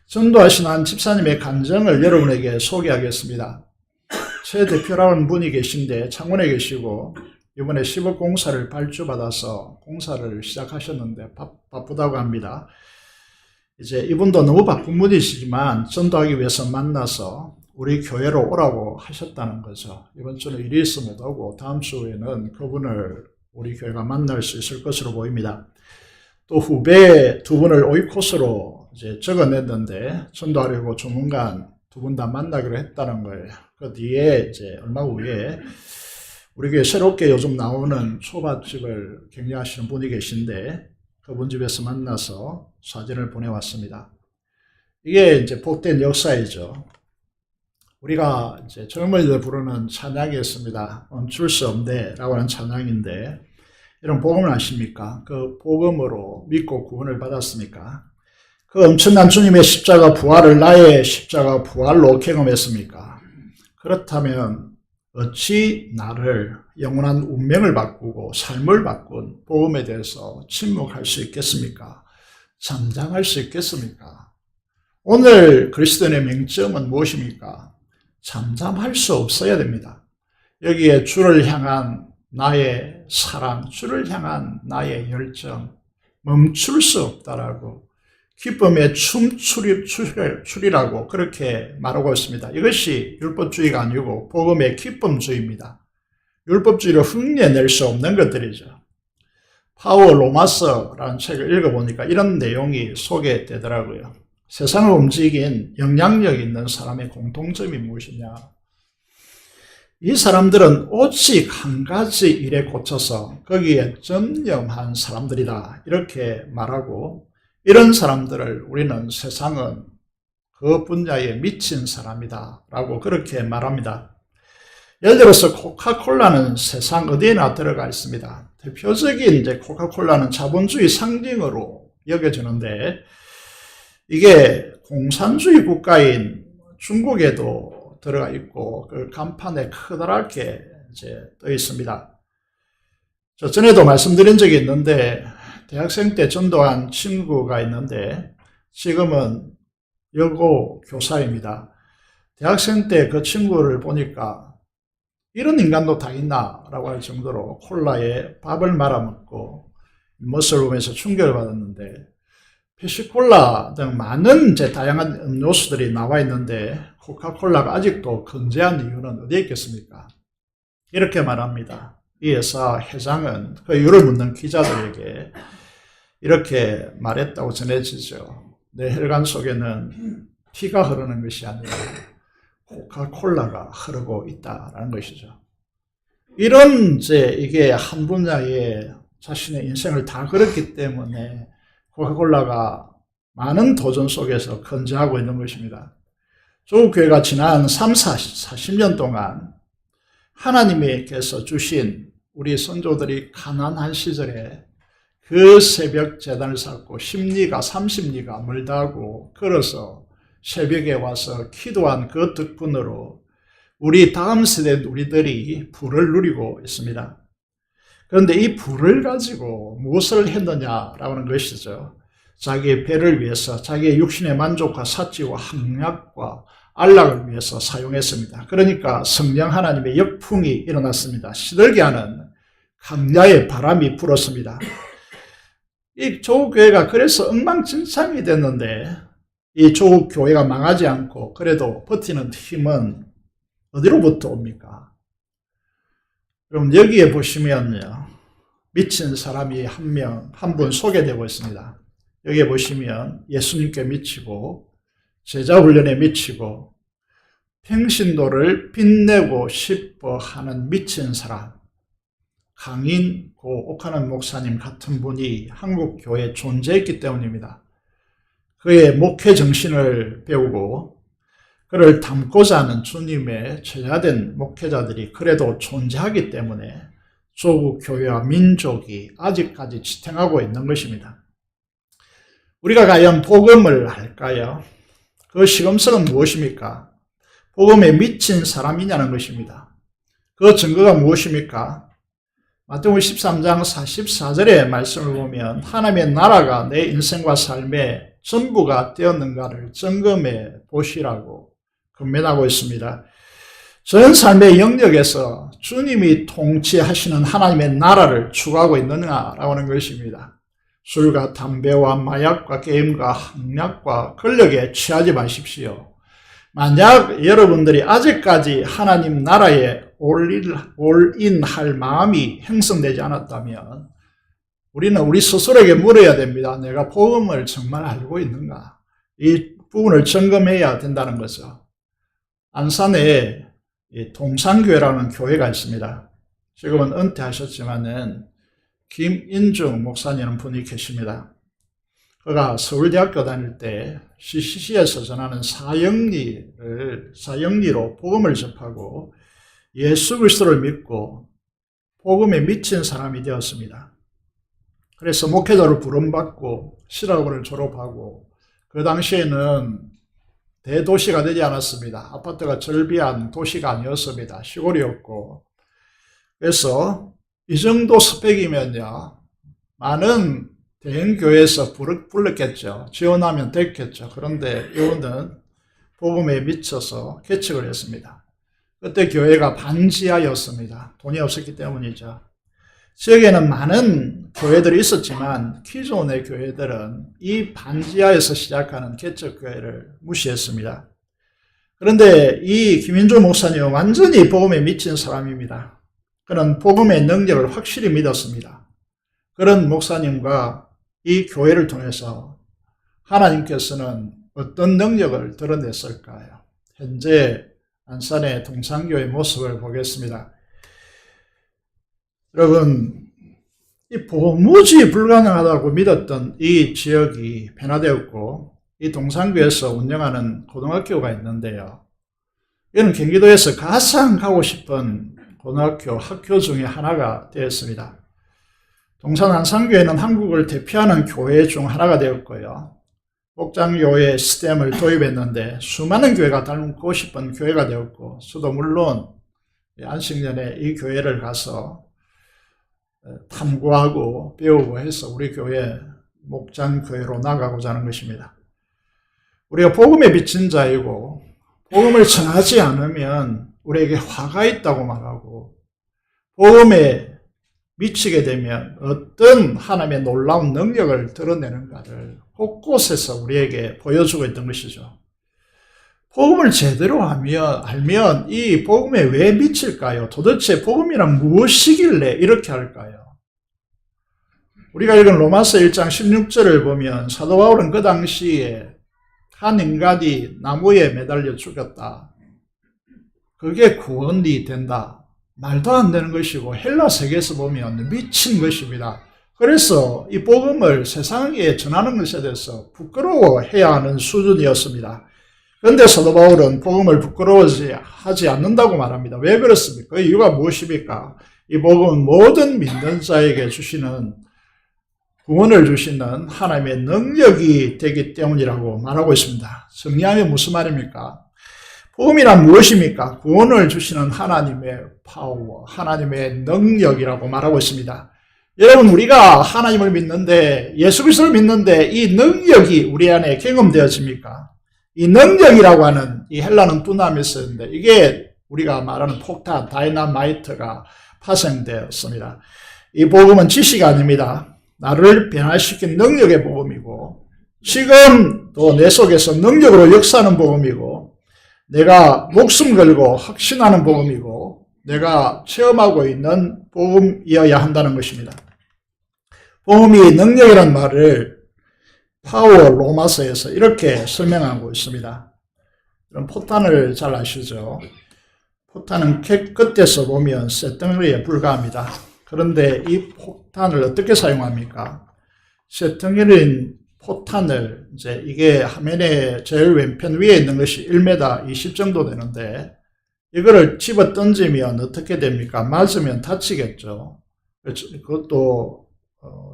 전도하신 한 집사님의 간증을 여러분에게 소개하겠습니다. 제 대표라는 분이 계신데 창원에 계시고 이번에 10억 공사를 발주받아서 공사를 시작하셨는데 바쁘다고 합니다. 이제 이분도 너무 바쁜 분이시지만 전도하기 위해서 만나서 우리 교회로 오라고 하셨다는 거죠. 이번 주는 일이 있어 못 오고 다음 주에는 그분을 우리 교회가 만날 수 있을 것으로 보입니다. 또 후배 두 분을 오이코스로 이제 적어냈는데 전도하려고 조만간 두 분 다 만나기로 했다는 거예요. 그 뒤에 이제 얼마 후에 우리 교회 새롭게 요즘 나오는 초밥집을 경영하시는 분이 계신데 그분 집에서 만나서 사진을 보내왔습니다. 이게 이제 복된 역사이죠. 우리가 이제 젊은이들 부르는 찬양이었습니다. 멈출 수 없네 라고 하는 찬양인데 이런 복음을 아십니까? 그 복음으로 믿고 구원을 받았습니까? 그 엄청난 주님의 십자가 부활을 나의 십자가 부활로 경험했습니까? 그렇다면 어찌 나를 영원한 운명을 바꾸고 삶을 바꾼 복음에 대해서 침묵할 수 있겠습니까? 잠잠할 수 있겠습니까? 오늘 그리스도인의 맹점은 무엇입니까? 잠잠할 수 없어야 됩니다. 여기에 주를 향한 나의 사랑, 주를 향한 나의 열정, 멈출 수 없다라고 기쁨의 춤출이라고 그렇게 말하고 있습니다. 이것이 율법주의가 아니고 복음의 기쁨주의입니다. 율법주의로 흉내낼 수 없는 것들이죠. 파워 로마서라는 책을 읽어보니까 이런 내용이 소개되더라고요. 세상을 움직인 영향력 있는 사람의 공통점이 무엇이냐? 이 사람들은 오직 한 가지 일에 꽂혀서 거기에 전념한 사람들이다. 이렇게 말하고 이런 사람들을 우리는 세상은 그 분야에 미친 사람이다. 라고 그렇게 말합니다. 예를 들어서 코카콜라는 세상 어디에나 들어가 있습니다. 대표적인 이제 코카콜라는 자본주의 상징으로 여겨지는데 이게 공산주의 국가인 중국에도 들어가 있고 그 간판에 커다랗게 이제 떠 있습니다. 저 전에도 말씀드린 적이 있는데 대학생 때 전도한 친구가 있는데 지금은 여고 교사입니다. 대학생 때 그 친구를 보니까 이런 인간도 다 있나 라고 할 정도로 콜라에 밥을 말아먹고 멋을 보면서 충격을 받았는데 페시콜라 등 많은 이제 다양한 음료수들이 나와 있는데 코카콜라가 아직도 건재한 이유는 어디에 있겠습니까? 이렇게 말합니다. 이 회사 회장은 그 이유를 묻는 기자들에게 이렇게 말했다고 전해지죠. 내 혈관 속에는 피가 흐르는 것이 아니라 코카콜라가 흐르고 있다라는 것이죠. 이런 이게 한 분야에 자신의 인생을 다 걸었기 때문에 코카콜라가 많은 도전 속에서 건재하고 있는 것입니다. 조국교회가 지난 40년 동안 하나님께서 주신 우리 선조들이 가난한 시절에 그 새벽 제단을 쌓고 10리가 30리가 멀다고 걸어서 새벽에 와서 기도한 그 덕분으로 우리 다음 세대 우리들이 부를 누리고 있습니다. 그런데 이 부를 가지고 무엇을 했느냐라고 하는 것이죠. 자기의 배를 위해서 자기의 육신의 만족과 사치와 학력과 안락을 위해서 사용했습니다. 그러니까 성령 하나님의 역풍이 일어났습니다. 시들게 하는 강야의 바람이 불었습니다. 이 조국교회가 그래서 엉망진창이 됐는데 이 조국교회가 망하지 않고 그래도 버티는 힘은 어디로부터 옵니까? 그럼 여기에 보시면요. 미친 사람이 한 분 소개되고 있습니다. 여기에 보시면 예수님께 미치고 제자 훈련에 미치고 평신도를 빛내고 싶어 하는 미친 사람, 강인 고 옥하는 목사님 같은 분이 한국 교회에 존재했기 때문입니다. 그의 목회 정신을 배우고 그를 닮고자 하는 주님의 제자된 목회자들이 그래도 존재하기 때문에 조국 교회와 민족이 아직까지 지탱하고 있는 것입니다. 우리가 과연 복음을 할까요? 그 시금석은 무엇입니까? 복음에 미친 사람이냐는 것입니다. 그 증거가 무엇입니까? 마태복음 13장 44절의 말씀을 보면 하나님의 나라가 내 인생과 삶의 전부가 되었는가를 점검해 보시라고 권면하고 있습니다. 전 삶의 영역에서 주님이 통치하시는 하나님의 나라를 추구하고 있느냐라고 하는 것입니다. 술과 담배와 마약과 게임과 학력과 권력에 취하지 마십시오. 만약 여러분들이 아직까지 하나님 나라에 올인할 마음이 형성되지 않았다면 우리는 우리 스스로에게 물어야 됩니다. 내가 복음을 정말 알고 있는가? 이 부분을 점검해야 된다는 거죠. 안산에 동산교회라는 교회가 있습니다. 지금은 은퇴하셨지만은 김인중 목사님은 분이 계십니다. 그가 서울대학교 다닐 때 CCC에서 전하는 사형리로 복음을 접하고 예수 그리스도를 믿고 복음에 미친 사람이 되었습니다. 그래서 목회자로 부름받고 신학원을 졸업하고 그 당시에는 대도시가 되지 않았습니다. 아파트가 절비한 도시가 아니었습니다. 시골이었고 그래서 이 정도 스펙이면요 많은 대형교회에서 불렀겠죠. 지원하면 됐겠죠. 그런데 이분은 복음에 미쳐서 개척을 했습니다. 그때 교회가 반지하였습니다. 돈이 없었기 때문이죠. 지역에는 많은 교회들이 있었지만 기존의 교회들은 이 반지하에서 시작하는 개척교회를 무시했습니다. 그런데 이 김인조 목사님은 완전히 복음에 미친 사람입니다. 그는 복음의 능력을 확실히 믿었습니다. 그런 목사님과 이 교회를 통해서 하나님께서는 어떤 능력을 드러냈을까요? 현재 안산의 동산교회 모습을 보겠습니다. 여러분, 이 도무지 불가능하다고 믿었던 이 지역이 변화되었고 이 동산교에서 운영하는 고등학교가 있는데요. 이는 경기도에서 가장 가고 싶은 고등학교 학교 중에 하나가 되었습니다. 동산 안산교회는 한국을 대표하는 교회 중 하나가 되었고요. 목장교회 시스템을 도입했는데 수많은 교회가 닮고 싶은 교회가 되었고 저도 물론 안식년에 이 교회를 가서 탐구하고 배우고 해서 우리 교회 목장교회로 나가고자 하는 것입니다. 우리가 복음에 비친 자이고 복음을 전하지 않으면 우리에게 화가 있다고 말하고 복음에 미치게 되면 어떤 하나님의 놀라운 능력을 드러내는가를 곳곳에서 우리에게 보여주고 있던 것이죠. 복음을 제대로 알면 이 복음에 왜 미칠까요? 도대체 복음이란 무엇이길래 이렇게 할까요? 우리가 읽은 로마서 1장 16절을 보면 사도 바울은 그 당시에 한 인간이 나무에 매달려 죽였다. 그게 구원이 된다. 말도 안 되는 것이고 헬라 세계에서 보면 미친 것입니다. 그래서 이 복음을 세상에 전하는 것에 대해서 부끄러워해야 하는 수준이었습니다. 그런데 사도 바울은 복음을 부끄러워하지 않는다고 말합니다. 왜 그렇습니까? 그 이유가 무엇입니까? 이 복음은 모든 믿는 자에게 주시는 구원을 주시는 하나님의 능력이 되기 때문이라고 말하고 있습니다. 정리하면 무슨 말입니까? 복음이란 무엇입니까? 구원을 주시는 하나님의 파워, 하나님의 능력이라고 말하고 있습니다. 여러분, 우리가 하나님을 믿는데, 예수 그리스도를 믿는데 이 능력이 우리 안에 경험되어집니까? 이 능력이라고 하는 이 헬라는 두나미스인데 이게 우리가 말하는 폭탄, 다이나마이트가 파생되었습니다. 이 복음은 지식이 아닙니다. 나를 변화시킨 능력의 복음이고 지금 또 내 속에서 능력으로 역사하는 복음이고 내가 목숨 걸고 확신하는 복음이고 내가 체험하고 있는 복음이어야 한다는 것입니다. 복음이 능력이라는 말을 파워 로마서에서 이렇게 설명하고 있습니다. 그럼 포탄을 잘 아시죠? 포탄은 끝에서 보면 쇳덩어리에 불과합니다. 그런데 이 포탄을 어떻게 사용합니까? 쇳덩어리인 포탄을 이제 이게 화면에 제일 왼편 위에 있는 것이 1m 20 정도 되는데 이거를 집어 던지면 어떻게 됩니까? 맞으면 다치겠죠. 그것도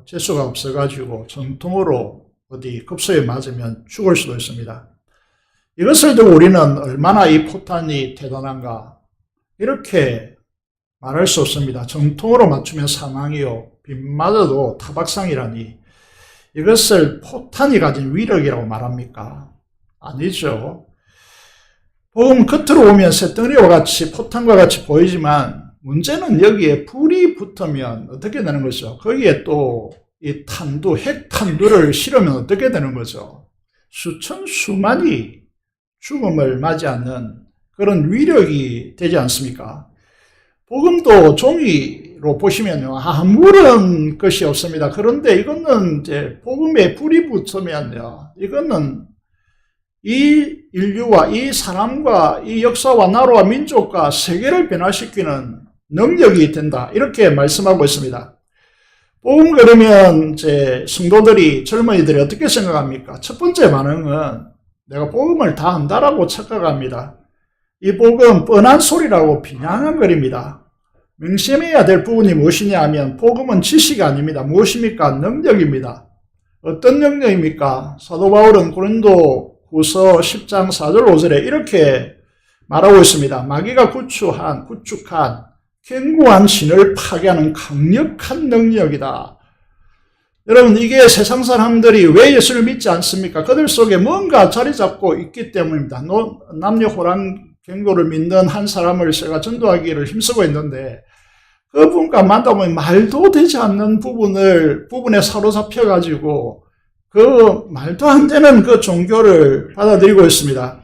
재수가 없어가지고 전통으로 어디 급소에 맞으면 죽을 수도 있습니다. 이것을 두고 우리는 얼마나 이 포탄이 대단한가 이렇게 말할 수 없습니다. 정통으로 맞추면 사망이요 빗 맞아도 타박상이라니 이것을 포탄이 가진 위력이라고 말합니까? 아니죠. 복음 겉으로 보면 쇳덩어리와 같이 포탄과 같이 보이지만 문제는 여기에 불이 붙으면 어떻게 되는 거죠? 거기에 또 이 탄두, 핵탄두를 실으면 어떻게 되는 거죠? 수천 수만이 죽음을 맞이하는 그런 위력이 되지 않습니까? 복음도 종이로 보시면요, 아무런 것이 없습니다. 그런데 이거는 이제 복음에 불이 붙으면요, 이거는 이 인류와 이 사람과 이 역사와 나라와 민족과 세계를 변화시키는 능력이 된다. 이렇게 말씀하고 있습니다. 복음 그러면 이제 성도들이 젊은이들이 어떻게 생각합니까? 첫 번째 반응은 내가 복음을 다 안다라고 착각합니다. 이 복음 뻔한 소리라고 비난거립니다. 명심해야 될 부분이 무엇이냐 하면 복음은 지식이 아닙니다. 무엇입니까? 능력입니다. 어떤 능력입니까? 사도 바울은 고린도 후서 10장 4절 5절에 이렇게 말하고 있습니다. 마귀가 구축한 견고한 신을 파괴하는 강력한 능력이다. 여러분, 이게 세상 사람들이 왜 예수를 믿지 않습니까? 그들 속에 뭔가 자리 잡고 있기 때문입니다. 남녀 호랑경고를 믿는 한 사람을 제가 전도하기를 힘쓰고 있는데 그분과 만나보면 말도 되지 않는 부분에 사로잡혀가지고 그 말도 안 되는 그 종교를 받아들이고 있습니다.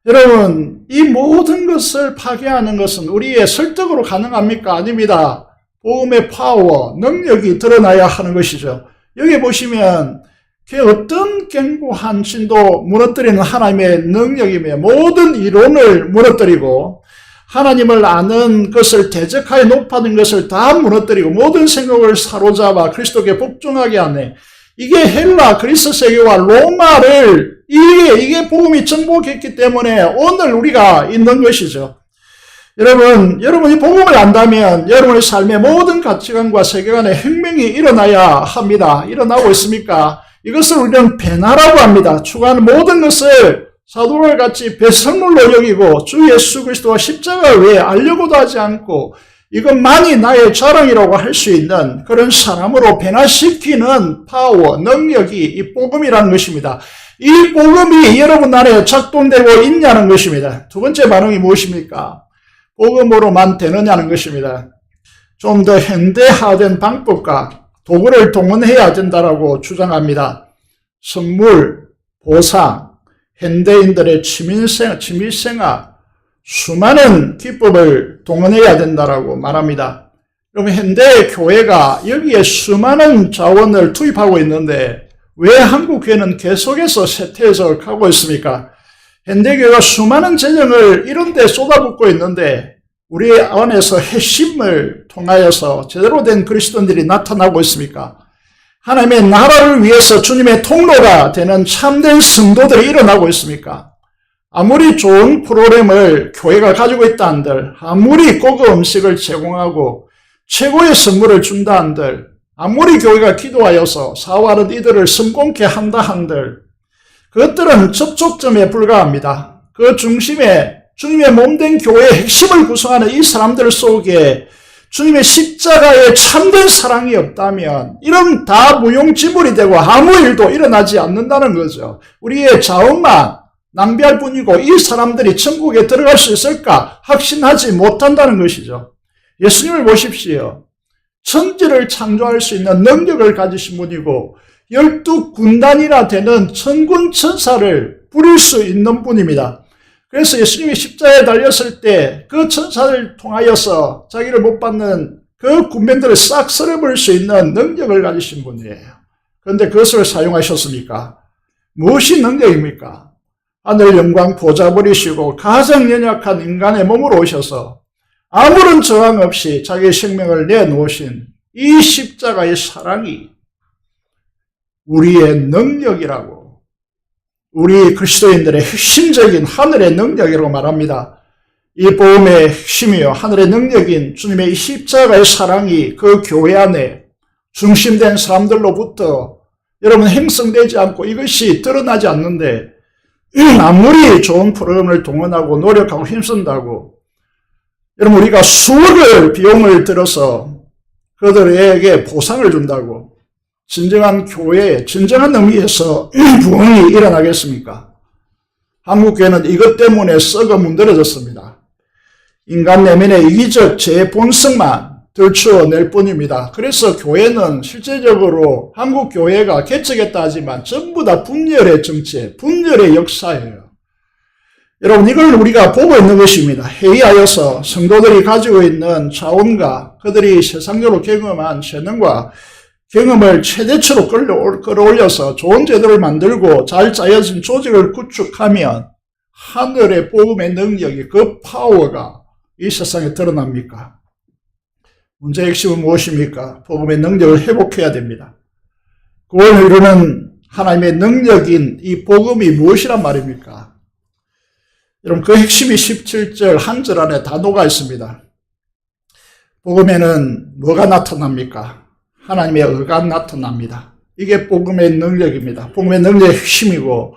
여러분, 이 모든 것을 파괴하는 것은 우리의 설득으로 가능합니까? 아닙니다. 복음의 파워, 능력이 드러나야 하는 것이죠. 여기 보시면 그 어떤 견고한 신도 무너뜨리는 하나님의 능력이며 모든 이론을 무너뜨리고 하나님을 아는 것을 대적하여 높아진 것을 다 무너뜨리고 모든 생각을 사로잡아 그리스도께 복종하게 하네. 이게 헬라, 그리스 세계와 로마를 이게 복음이 정복했기 때문에 오늘 우리가 있는 것이죠. 여러분이 복음을 안다면 여러분의 삶의 모든 가치관과 세계관의 혁명이 일어나야 합니다. 일어나고 있습니까? 이것을 우리는 배나라고 합니다. 추구하는 모든 것을 사도를 같이 배설물로 여기고 주 예수 그리스도와 십자가 외에 알려고도 하지 않고 이것만이 나의 자랑이라고 할 수 있는 그런 사람으로 변화시키는 파워, 능력이 이 복음이라는 것입니다. 이 복음이 여러분 안에 작동되고 있냐는 것입니다. 두 번째 반응이 무엇입니까? 복음으로만 되느냐는 것입니다. 좀 더 현대화된 방법과 도구를 동원해야 된다라고 주장합니다. 선물, 보상, 현대인들의 취미생활, 수많은 기법을 동원해야 된다라고 말합니다. 그러면 현대 교회가 여기에 수많은 자원을 투입하고 있는데 왜 한국 교회는 계속해서 쇠퇴해서 가고 있습니까? 현대교회가 수많은 재정을 이런 데 쏟아붓고 있는데 우리 안에서 핵심을 통하여서 제대로 된 그리스도인들이 나타나고 있습니까? 하나님의 나라를 위해서 주님의 통로가 되는 참된 성도들이 일어나고 있습니까? 아무리 좋은 프로그램을 교회가 가지고 있다 한들, 아무리 고급 음식을 제공하고 최고의 선물을 준다 한들, 아무리 교회가 기도하여서 사활은 이들을 성공케 한다 한들, 그것들은 접촉점에 불과합니다. 그 중심에 주님의 몸된 교회의 핵심을 구성하는 이 사람들 속에 주님의 십자가의 참된 사랑이 없다면 이런 다 무용지물이 되고 아무 일도 일어나지 않는다는 거죠. 우리의 자원만 낭비할 뿐이고 이 사람들이 천국에 들어갈 수 있을까 확신하지 못한다는 것이죠. 예수님을 보십시오. 천지를 창조할 수 있는 능력을 가지신 분이고 12군단이나 되는 천군 천사를 부릴 수 있는 분입니다. 그래서 예수님이 십자가에 달렸을 때 그 천사를 통하여서 자기를 못 받는 그 군병들을 싹 쓸어버릴 수 있는 능력을 가지신 분이에요. 그런데 그것을 사용하셨습니까? 무엇이 능력입니까? 하늘 영광 보좌버리시고 가장 연약한 인간의 몸으로 오셔서 아무런 저항 없이 자기의 생명을 내놓으신 이 십자가의 사랑이 우리의 능력이라고 우리 그리스도인들의 핵심적인 하늘의 능력이라고 말합니다. 이 복음의 핵심이요 하늘의 능력인 주님의 이 십자가의 사랑이 그 교회 안에 중심된 사람들로부터 여러분 형성되지 않고 이것이 드러나지 않는데 아무리 좋은 프로그램을 동원하고 노력하고 힘쓴다고 여러분 우리가 수억을 비용을 들어서 그들에게 보상을 준다고 진정한 교회에 진정한 의미에서 부흥이 일어나겠습니까? 한국교회는 이것 때문에 썩어 문드러졌습니다. 인간 내면의 이기적 제 본성만 들추어낼 뿐입니다. 그래서 교회는 실제적으로 한국교회가 개척했다 하지만 전부 다 분열의 정체, 분열의 역사예요. 여러분 이걸 우리가 보고 있는 것입니다. 회의하여서 성도들이 가지고 있는 자원과 그들이 세상적으로 경험한 재능과 경험을 최대치로 끌어올려서 좋은 제도를 만들고 잘 짜여진 조직을 구축하면 하늘의 복음의 능력이 그 파워가 이 세상에 드러납니까? 문제의 핵심은 무엇입니까? 복음의 능력을 회복해야 됩니다. 그걸 이루는 하나님의 능력인 이 복음이 무엇이란 말입니까? 여러분 그 핵심이 17절 한 절 안에 다 녹아 있습니다. 복음에는 뭐가 나타납니까? 하나님의 의가 나타납니다. 이게 복음의 능력입니다. 복음의 능력의 핵심이고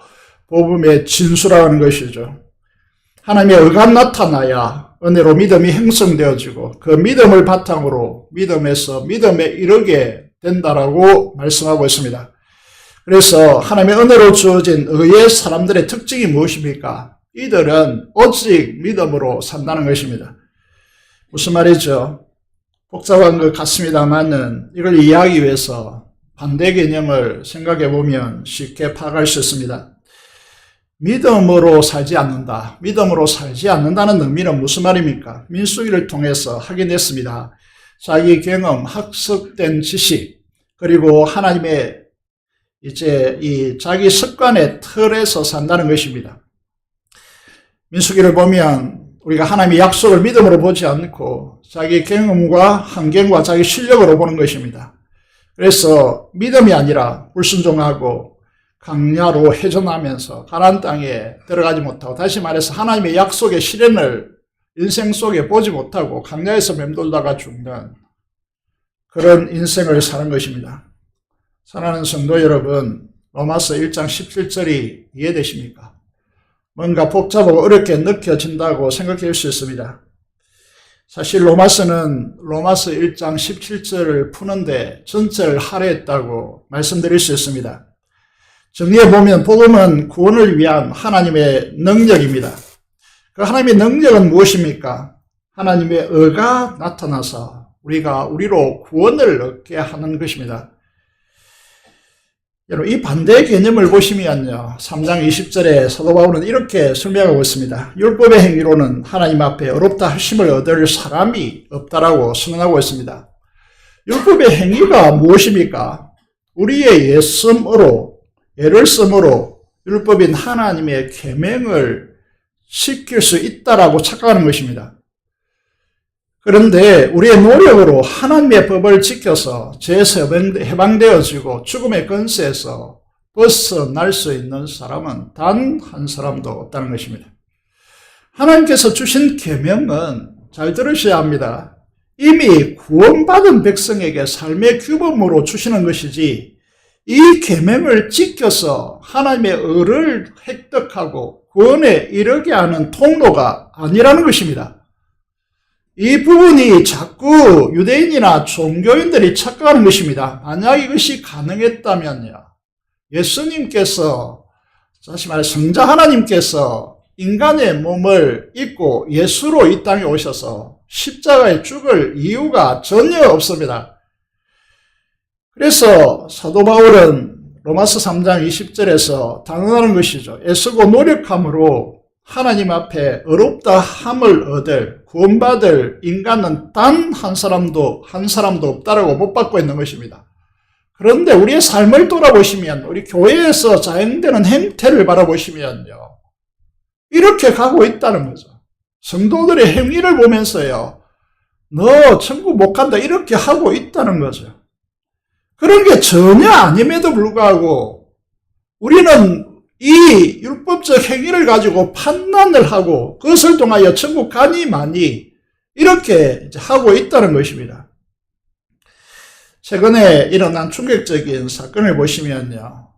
복음의 진수라는 것이죠. 하나님의 의가 나타나야 은혜로 믿음이 형성되어지고 그 믿음을 바탕으로 믿음에서 믿음에 이르게 된다라고 말씀하고 있습니다. 그래서 하나님의 은혜로 주어진 의의 사람들의 특징이 무엇입니까? 이들은 오직 믿음으로 산다는 것입니다. 무슨 말이죠? 복잡한 것 같습니다만은 이걸 이해하기 위해서 반대 개념을 생각해 보면 쉽게 파악할 수 있습니다. 믿음으로 살지 않는다. 믿음으로 살지 않는다는 의미는 무슨 말입니까? 민수기를 통해서 확인했습니다. 자기 경험, 학습된 지식, 그리고 하나님의 이제 이 자기 습관의 틀에서 산다는 것입니다. 민수기를 보면 우리가 하나님의 약속을 믿음으로 보지 않고 자기 경험과 환경과 자기 실력으로 보는 것입니다. 그래서 믿음이 아니라 불순종하고 강야로 회전하면서 가나안 땅에 들어가지 못하고, 다시 말해서 하나님의 약속의 실현을 인생 속에 보지 못하고 강야에서 맴돌다가 죽는 그런 인생을 사는 것입니다. 사랑하는 성도 여러분, 로마서 1장 17절이 이해되십니까? 뭔가 복잡하고 어렵게 느껴진다고 생각할 수 있습니다. 사실 로마서는 로마서 1장 17절을 푸는데 전체를 할애했다고 말씀드릴 수 있습니다. 정리해보면 복음은 구원을 위한 하나님의 능력입니다. 그 하나님의 능력은 무엇입니까? 하나님의 의가 나타나서 우리로 구원을 얻게 하는 것입니다. 여러분, 이 반대 개념을 보시면요, 3장 20절에 사도 바울은 이렇게 설명하고 있습니다. 율법의 행위로는 하나님 앞에 의롭다 하심을 얻을 사람이 없다라고 선언하고 있습니다. 율법의 행위가 무엇입니까? 우리의 예를 쓰므로 율법인 하나님의 계명을 지킬 수 있다라고 착각하는 것입니다. 그런데 우리의 노력으로 하나님의 법을 지켜서 죄에서 해방되어지고 죽음의 권세에서 벗어날 수 있는 사람은 단 한 사람도 없다는 것입니다. 하나님께서 주신 계명은, 잘 들으셔야 합니다, 이미 구원받은 백성에게 삶의 규범으로 주시는 것이지 이 계명을 지켜서 하나님의 의를 획득하고 구원에 이르게 하는 통로가 아니라는 것입니다. 이 부분이 자꾸 유대인이나 종교인들이 착각하는 것입니다. 만약 이것이 가능했다면요, 예수님께서, 다시 말해 성자 하나님께서 인간의 몸을 입고 예수로 이 땅에 오셔서 십자가에 죽을 이유가 전혀 없습니다. 그래서 사도 바울은 로마서 3장 20절에서 단언하는 것이죠. 애쓰고 노력함으로 하나님 앞에 의롭다 함을 얻을, 구원받을 인간은 단 한 사람도 없다라고 못 받고 있는 것입니다. 그런데 우리의 삶을 돌아보시면, 우리 교회에서 자행되는 행태를 바라보시면요, 이렇게 가고 있다는 거죠. 성도들의 행위를 보면서요, 너 천국 못 간다 이렇게 하고 있다는 거죠. 그런 게 전혀 아님에도 불구하고 우리는 이 율법적 행위를 가지고 판단을 하고 그것을 통하여 천국 가니 마니 이렇게 하고 있다는 것입니다. 최근에 일어난 충격적인 사건을 보시면요,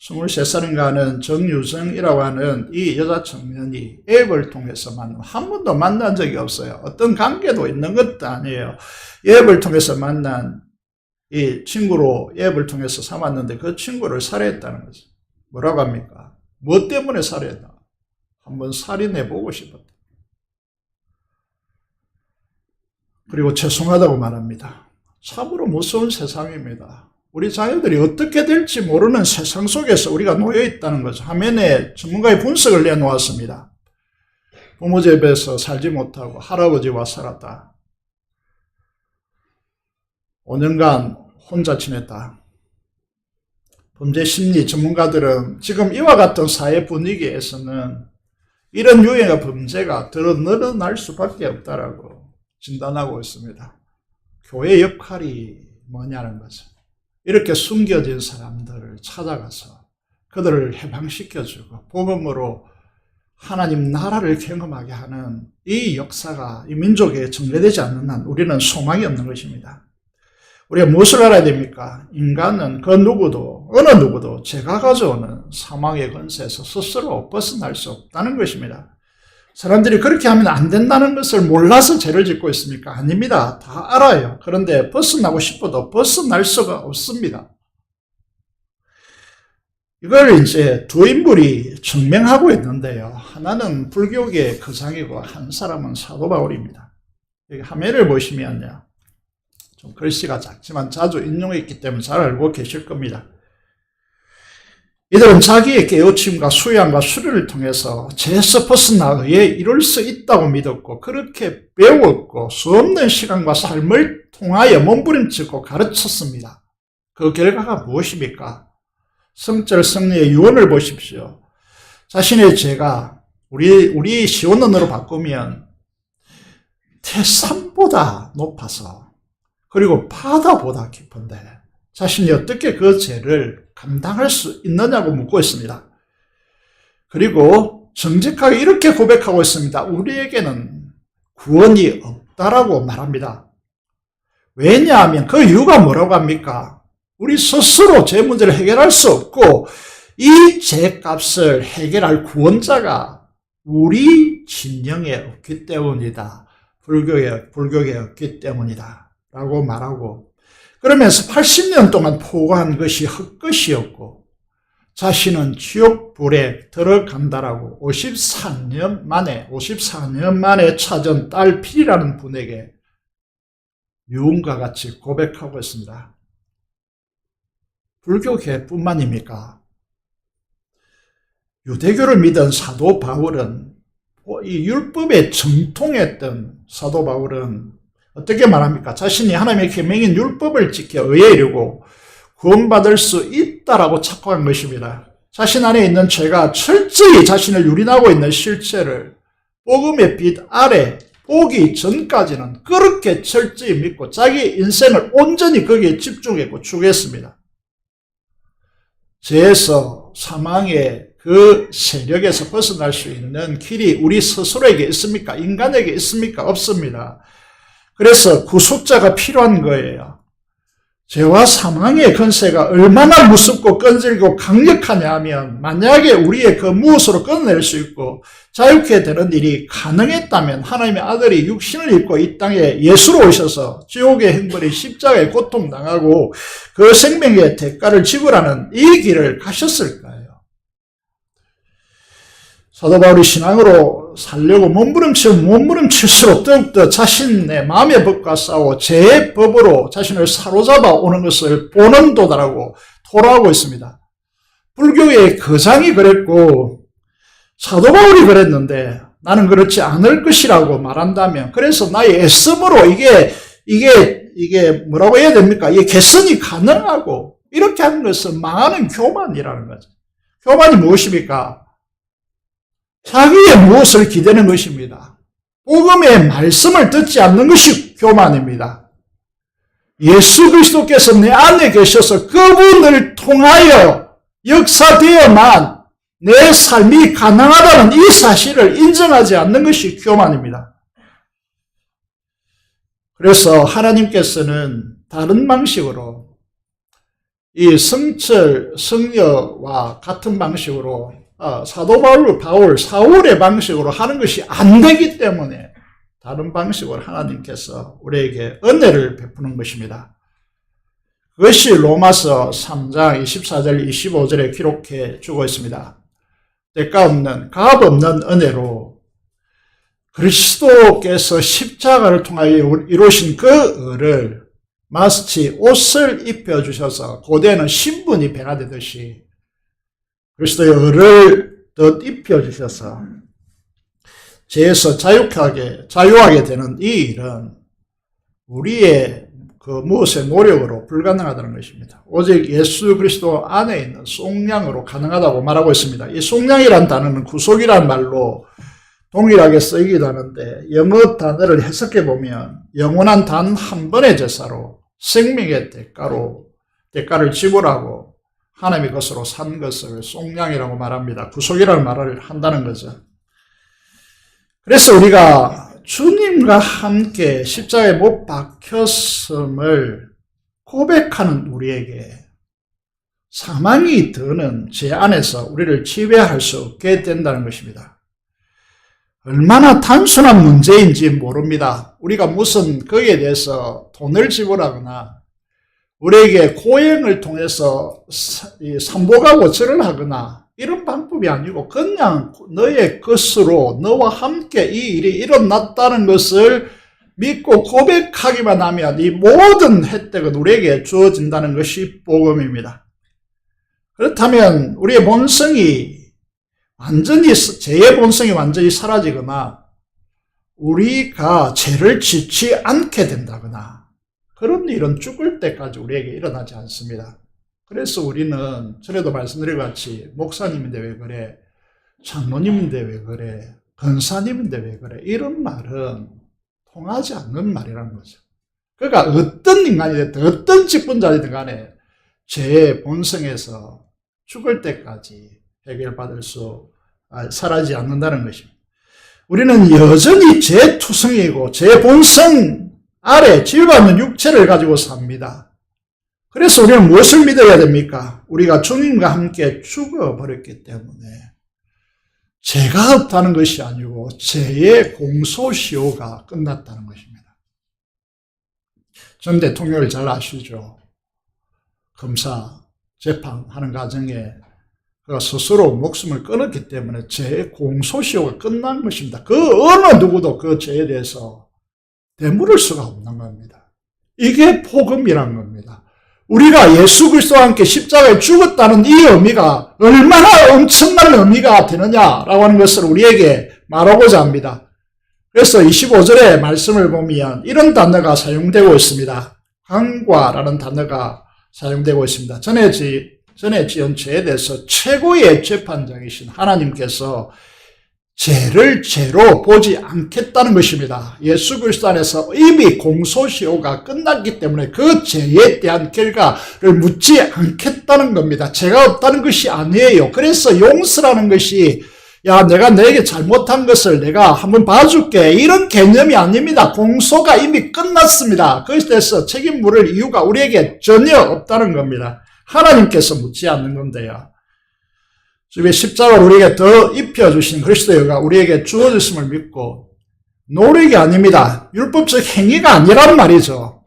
23살인가 하는 정유정이라고 하는 이 여자 청년이 앱을 통해서 한 번도 만난 적이 없어요. 어떤 관계도 있는 것도 아니에요. 앱을 통해서 만난 이 친구로 앱을 통해서 삼았는데 그 친구를 살해했다는 거죠. 뭐라고 합니까? 뭐 때문에 살해했나? 한번 살인해보고 싶었다. 그리고 죄송하다고 말합니다. 참으로 무서운 세상입니다. 우리 자녀들이 어떻게 될지 모르는 세상 속에서 우리가 놓여 있다는 거죠. 화면에 전문가의 분석을 내놓았습니다. 부모 집에서 살지 못하고 할아버지와 살았다. 5년간 혼자 지냈다. 범죄 심리 전문가들은 지금 이와 같은 사회 분위기에서는 이런 유형의 범죄가 더 늘어날 수밖에 없다라고 진단하고 있습니다. 교회 역할이 뭐냐는 거죠. 이렇게 숨겨진 사람들을 찾아가서 그들을 해방시켜주고 복음으로 하나님 나라를 경험하게 하는 이 역사가 이 민족에 전개되지 않는 한 우리는 소망이 없는 것입니다. 우리가 무엇을 알아야 됩니까? 인간은 그 누구도, 어느 누구도 제가 가져오는 사망의 권세에서 스스로 벗어날 수 없다는 것입니다. 사람들이 그렇게 하면 안 된다는 것을 몰라서 죄를 짓고 있습니까? 아닙니다. 다 알아요. 그런데 벗어나고 싶어도 벗어날 수가 없습니다. 이걸 이제 두 인물이 증명하고 있는데요. 하나는 불교계의 거장이고 한 사람은 사도 바울입니다. 여기 화면을 보시면요, 좀 글씨가 작지만 자주 인용했기 때문에 잘 알고 계실 겁니다. 이들은 자기의 깨우침과 수양과 수련을 통해서 제스퍼스나 의에 이룰 수 있다고 믿었고 그렇게 배웠고 수없는 시간과 삶을 통하여 몸부림치고 가르쳤습니다. 그 결과가 무엇입니까? 성절 성리의 유언을 보십시오. 자신의 죄가 우리 시원언어로 바꾸면 태산보다 높아서 그리고 바다보다 깊은데 자신이 어떻게 그 죄를 감당할 수 있느냐고 묻고 있습니다. 그리고 정직하게 이렇게 고백하고 있습니다. 우리에게는 구원이 없다라고 말합니다. 왜냐하면 그 이유가 뭐라고 합니까? 우리 스스로 죄 문제를 해결할 수 없고 이 죄값을 해결할 구원자가 우리 진영에 없기 때문이다. 불교에 없기 때문이다. 라고 말하고 그러면서 80년 동안 포고한 것이 헛것이었고 자신은 지옥불에 들어간다라고 54년 만에 찾은 딸 필이라는 분에게 유언과 같이 고백하고 있습니다. 불교계뿐만입니까? 유대교를 믿은 사도 바울은 이 율법에 정통했던 사도 바울은 어떻게 말합니까? 자신이 하나님의 계명인 율법을 지켜 의에 이르고 구원받을 수 있다라고 착각한 것입니다. 자신 안에 있는 죄가 철저히 자신을 유린하고 있는 실체를 복음의 빛 아래 보기 전까지는 그렇게 철저히 믿고 자기 인생을 온전히 거기에 집중했고 추구했습니다. 죄에서 사망의 그 세력에서 벗어날 수 있는 길이 우리 스스로에게 있습니까? 인간에게 있습니까? 없습니다. 그래서 구속자가 필요한 거예요. 죄와 사망의 권세가 얼마나 무섭고 끈질기고 강력하냐 하면 만약에 우리의 그 무엇으로 끊어낼 수 있고 자유케 되는 일이 가능했다면 하나님의 아들이 육신을 입고 이 땅에 예수로 오셔서 지옥의 형벌이 십자가에 고통당하고 그 생명의 대가를 지불하는 이 길을 가셨을 거예요. 사도 바울이 신앙으로 살려고 몸부림칠수록 더욱더 자신의 마음의 법과 싸워 죄의 법으로 자신을 사로잡아 오는 것을 보는 도다라고 토로하고 있습니다. 불교의 거장이 그랬고 사도 바울이 그랬는데 나는 그렇지 않을 것이라고 말한다면 그래서 나의 애씀으로 이게 뭐라고 해야 됩니까? 이게 개선이 가능하고 이렇게 하는 것은 망하는 교만이라는 거죠. 교만이 무엇입니까? 자기의 무엇을 기대는 것입니다. 복음의 말씀을 듣지 않는 것이 교만입니다. 예수 그리스도께서 내 안에 계셔서 그분을 통하여 역사되어만 내 삶이 가능하다는 이 사실을 인정하지 않는 것이 교만입니다. 그래서 하나님께서는 다른 방식으로 이 성철, 성녀와 같은 방식으로 사도 바울, 사울의 방식으로 하는 것이 안 되기 때문에 다른 방식으로 하나님께서 우리에게 은혜를 베푸는 것입니다. 그것이 로마서 3장 24절 25절에 기록해 주고 있습니다. 대가 없는 값 없는 은혜로 그리스도께서 십자가를 통하여 이루신 그 의를 마치 옷을 입혀주셔서 고대에는 신분이 변화되듯이 그리스도의 의를 덧 입혀주셔서 죄에서 자유하게 되는 이 일은 우리의 그 무엇의 노력으로 불가능하다는 것입니다. 오직 예수 그리스도 안에 있는 속량으로 가능하다고 말하고 있습니다. 이 속량이란 단어는 구속이란 말로 동일하게 쓰이기도 하는데 영어 단어를 해석해 보면 영원한 단 한 번의 제사로 생명의 대가를 지불하고 하나님의 것으로 산 것을 속량이라고 말합니다. 구속이라는 말을 한다는 거죠. 그래서 우리가 주님과 함께 십자가에 못 박혔음을 고백하는 우리에게 사망이 드는 죄 안에서 우리를 지배할 수 없게 된다는 것입니다. 얼마나 단순한 문제인지 모릅니다. 우리가 무슨 거기에 대해서 돈을 지불하거나 우리에게 고행을 통해서 삼보하고 절을 하거나 이런 방법이 아니고 그냥 너의 것으로 너와 함께 이 일이 일어났다는 것을 믿고 고백하기만 하면 이 모든 혜택은 우리에게 주어진다는 것이 복음입니다. 그렇다면 우리의 본성이 죄의 본성이 완전히 사라지거나 우리가 죄를 짓지 않게 된다거나 그런 일은 죽을 때까지 우리에게 일어나지 않습니다. 그래서 우리는 전에도 말씀드린 것 같이 목사님인데 왜 그래? 장로님인데 왜 그래? 권사님인데 왜 그래? 이런 말은 통하지 않는 말이라는 거죠. 그러니까 어떤 인간이든 어떤 직분자이든 간에 죄의 본성에서 죽을 때까지 해결받을 수 사라지지 않는다는 것입니다. 우리는 여전히 죄투성이고 죄 본성 아래 지배받는 육체를 가지고 삽니다. 그래서 우리는 무엇을 믿어야 됩니까? 우리가 주님과 함께 죽어버렸기 때문에 죄가 없다는 것이 아니고 죄의 공소시효가 끝났다는 것입니다. 전 대통령을 잘 아시죠? 검사 재판하는 과정에 그가 스스로 목숨을 끊었기 때문에 죄의 공소시효가 끝난 것입니다. 그 어느 누구도 그 죄에 대해서 되물을 수가 없는 겁니다. 이게 복음이란 겁니다. 우리가 예수 그리스도와 함께 십자가에 죽었다는 이 의미가 얼마나 엄청난 의미가 되느냐라고 하는 것을 우리에게 말하고자 합니다. 그래서 25절의 말씀을 보면 이런 단어가 사용되고 있습니다. 강과라는 단어가 사용되고 있습니다. 전에 지은 죄에 대해서 최고의 재판장이신 하나님께서 죄를 죄로 보지 않겠다는 것입니다. 예수 그리스도 안에서 이미 공소시효가 끝났기 때문에 그 죄에 대한 결과를 묻지 않겠다는 겁니다. 죄가 없다는 것이 아니에요. 그래서 용서라는 것이 내가 너에게 잘못한 것을 내가 한번 봐줄게 이런 개념이 아닙니다. 공소가 이미 끝났습니다. 그것에 대해서 책임 물을 이유가 우리에게 전혀 없다는 겁니다. 하나님께서 묻지 않는 건데요. 주의 십자가를 우리에게 더 입혀주신 그리스도가 우리에게 주어졌음을 믿고 노력이 아닙니다. 율법적 행위가 아니란 말이죠.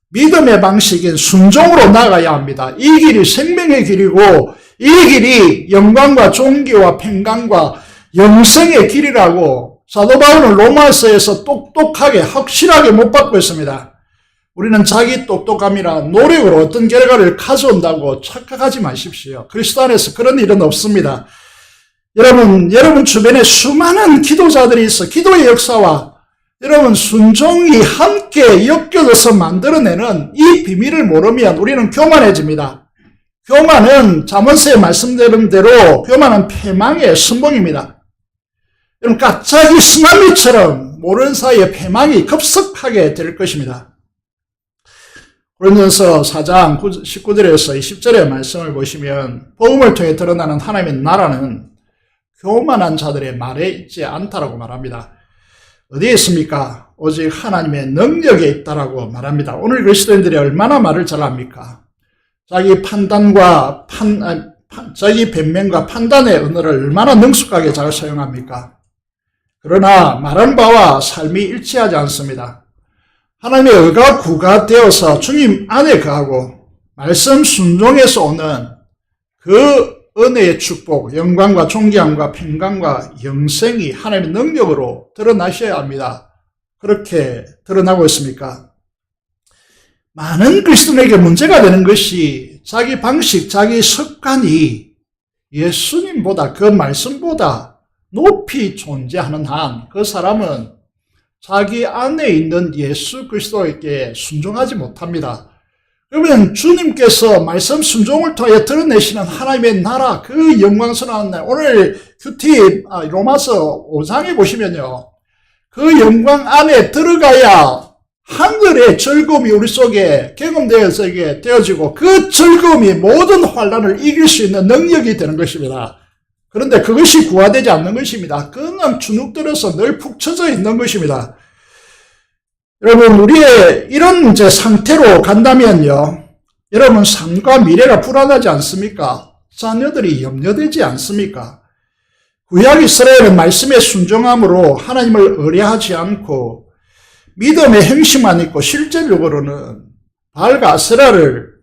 믿음의 방식인 순종으로 나가야 합니다. 이 길이 생명의 길이고 이 길이 영광과 존귀와 평강과 영생의 길이라고 사도 바울은 로마서에서 똑똑하게 확실하게 못 받고 있습니다. 우리는 자기 똑똑함이나 노력으로 어떤 결과를 가져온다고 착각하지 마십시오. 그리스도 안에서 그런 일은 없습니다. 여러분 주변에 수많은 기도자들이 있어 기도의 역사와 여러분 순종이 함께 엮여져서 만들어내는 이 비밀을 모르면 우리는 교만해집니다. 교만은 잠언서에 말씀드린 대로 교만은 패망의 선봉입니다. 여러분 갑자기 쓰나미처럼 모르는 사이에 패망이 급속하게 될 것입니다. 고린도전서 4장 19절에서 20절의 말씀을 보시면 복음을 통해 드러나는 하나님의 나라는 교만한 자들의 말에 있지 않다라고 말합니다. 어디에 있습니까? 오직 하나님의 능력에 있다라고 말합니다. 오늘 그리스도인들이 얼마나 말을 잘합니까? 자기 판단과 자기 변명과 판단의 언어를 얼마나 능숙하게 잘 사용합니까? 그러나 말하는 바와 삶이 일치하지 않습니다. 하나님의 의가 구가 되어서 주님 안에 거하고 말씀 순종에서 오는 그 은혜의 축복, 영광과 존귀함과 평강과 영생이 하나님의 능력으로 드러나셔야 합니다. 그렇게 드러나고 있습니까? 많은 그리스도인에게 문제가 되는 것이 자기 방식, 자기 습관이 예수님보다 그 말씀보다 높이 존재하는 한 그 사람은 자기 안에 있는 예수 그리스도에게 순종하지 못합니다. 그러면 주님께서 말씀 순종을 통해 드러내시는 하나님의 나라 그 영광스러운 오늘 큐티 로마서 5장에 보시면요. 그 영광 안에 들어가야 하늘의 즐거움이 우리 속에 경험되어지고 그 즐거움이 모든 환난을 이길 수 있는 능력이 되는 것입니다. 그런데 그것이 구화되지 않는 것입니다. 그냥 주눅들어서 늘 푹 처져 있는 것입니다. 여러분 우리의 이런 상태로 간다면요. 여러분 삶과 미래가 불안하지 않습니까? 자녀들이 염려되지 않습니까? 구약 이스라엘은 말씀에 순종함으로 하나님을 의뢰하지 않고 믿음의 행심만 있고 실제적으로는 바알과 아세라를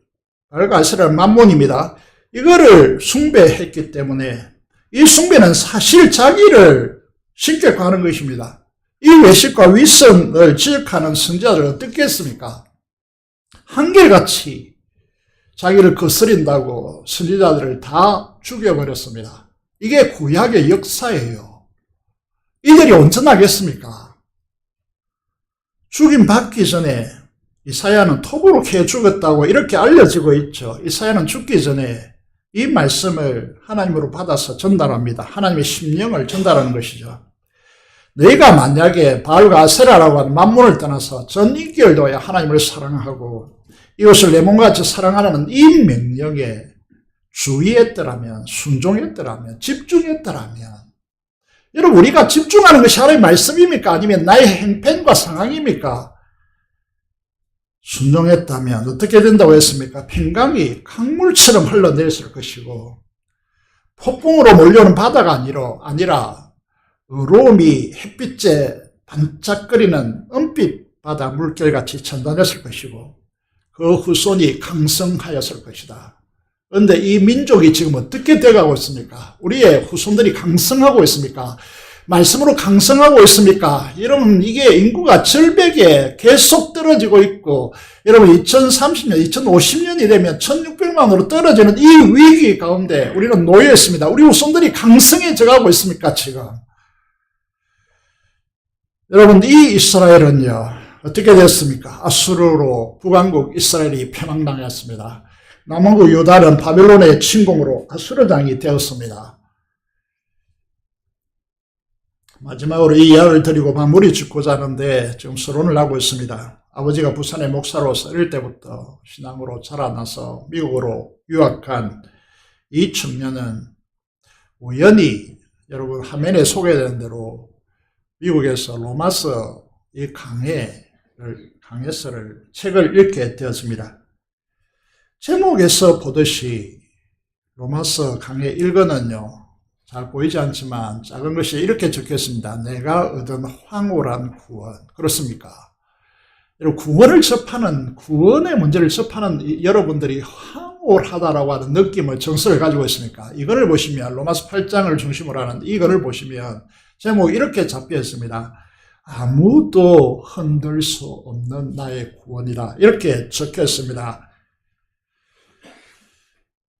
만몬입니다. 이거를 숭배했기 때문에 이 숭배는 사실 자기를 신격화하는 것입니다. 이 외식과 위선을 지적하는 선지자들은 어떻게 했습니까? 한결같이 자기를 거스린다고 선지자들을 다 죽여버렸습니다. 이게 구약의 역사예요. 이들이 온전하겠습니까? 죽임 받기 전에 이사야는 톱으로 캐 죽었다고 이렇게 알려지고 있죠. 이사야는 죽기 전에 이 말씀을 하나님으로 받아서 전달합니다. 하나님의 심령을 전달하는 것이죠. 너희가 만약에 바알과 아세라라고 하는 만문을 떠나서 전 인격을 하나님을 사랑하고 이것을 내 몸같이 사랑하는 이 명령에 주의했더라면, 순종했더라면, 집중했더라면, 여러분 우리가 집중하는 것이 하나님의 말씀입니까? 아니면 나의 행편과 상황입니까? 순종했다면 어떻게 된다고 했습니까? 평강이 강물처럼 흘러내렸을 것이고 폭풍으로 몰려오는 바다가 아니라 의로움이 햇빛에 반짝거리는 은빛 바다 물결같이 전단했을 것이고 그 후손이 강성하였을 것이다. 그런데 이 민족이 지금 어떻게 돼가고 있습니까? 우리의 후손들이 강성하고 있습니까? 말씀으로 강성하고 있습니까? 여러분 이게 인구가 절벽에 계속 떨어지고 있고 여러분 2030년, 2050년이 되면 1600만으로 떨어지는 이 위기 가운데 우리는 놓여 있습니다. 우리 후손들이 강성해져가고 있습니까 지금? 여러분 이 이스라엘은요 어떻게 됐습니까? 아수르로 북왕국 이스라엘이 패망당했습니다. 남왕국 유다는 바벨론의 침공으로 아수르 땅이 되었습니다. 마지막으로 이 이야기를 드리고 마무리 짓고자 하는데 지금 서론을 하고 있습니다. 아버지가 부산의 목사로서 어릴 때부터 신앙으로 자라나서 미국으로 유학한 이 청년은 우연히 여러분 화면에 소개된 대로 미국에서 로마서 이 강해서를 책을 읽게 되었습니다. 제목에서 보듯이 로마서 강해 1권은요 잘 보이지 않지만 작은 것이 이렇게 적혔습니다. 내가 얻은 황홀한 구원. 그렇습니까? 여러분 구원을 접하는 구원의 문제를 접하는 여러분들이 황홀하다라고 하는 느낌을 정서를 가지고 있으니까 이거를 보시면 로마서 8장을 중심으로 하는 이거를 보시면 제목이 이렇게 잡혀 있습니다. 아무도 흔들 수 없는 나의 구원이다. 이렇게 적혀 있습니다.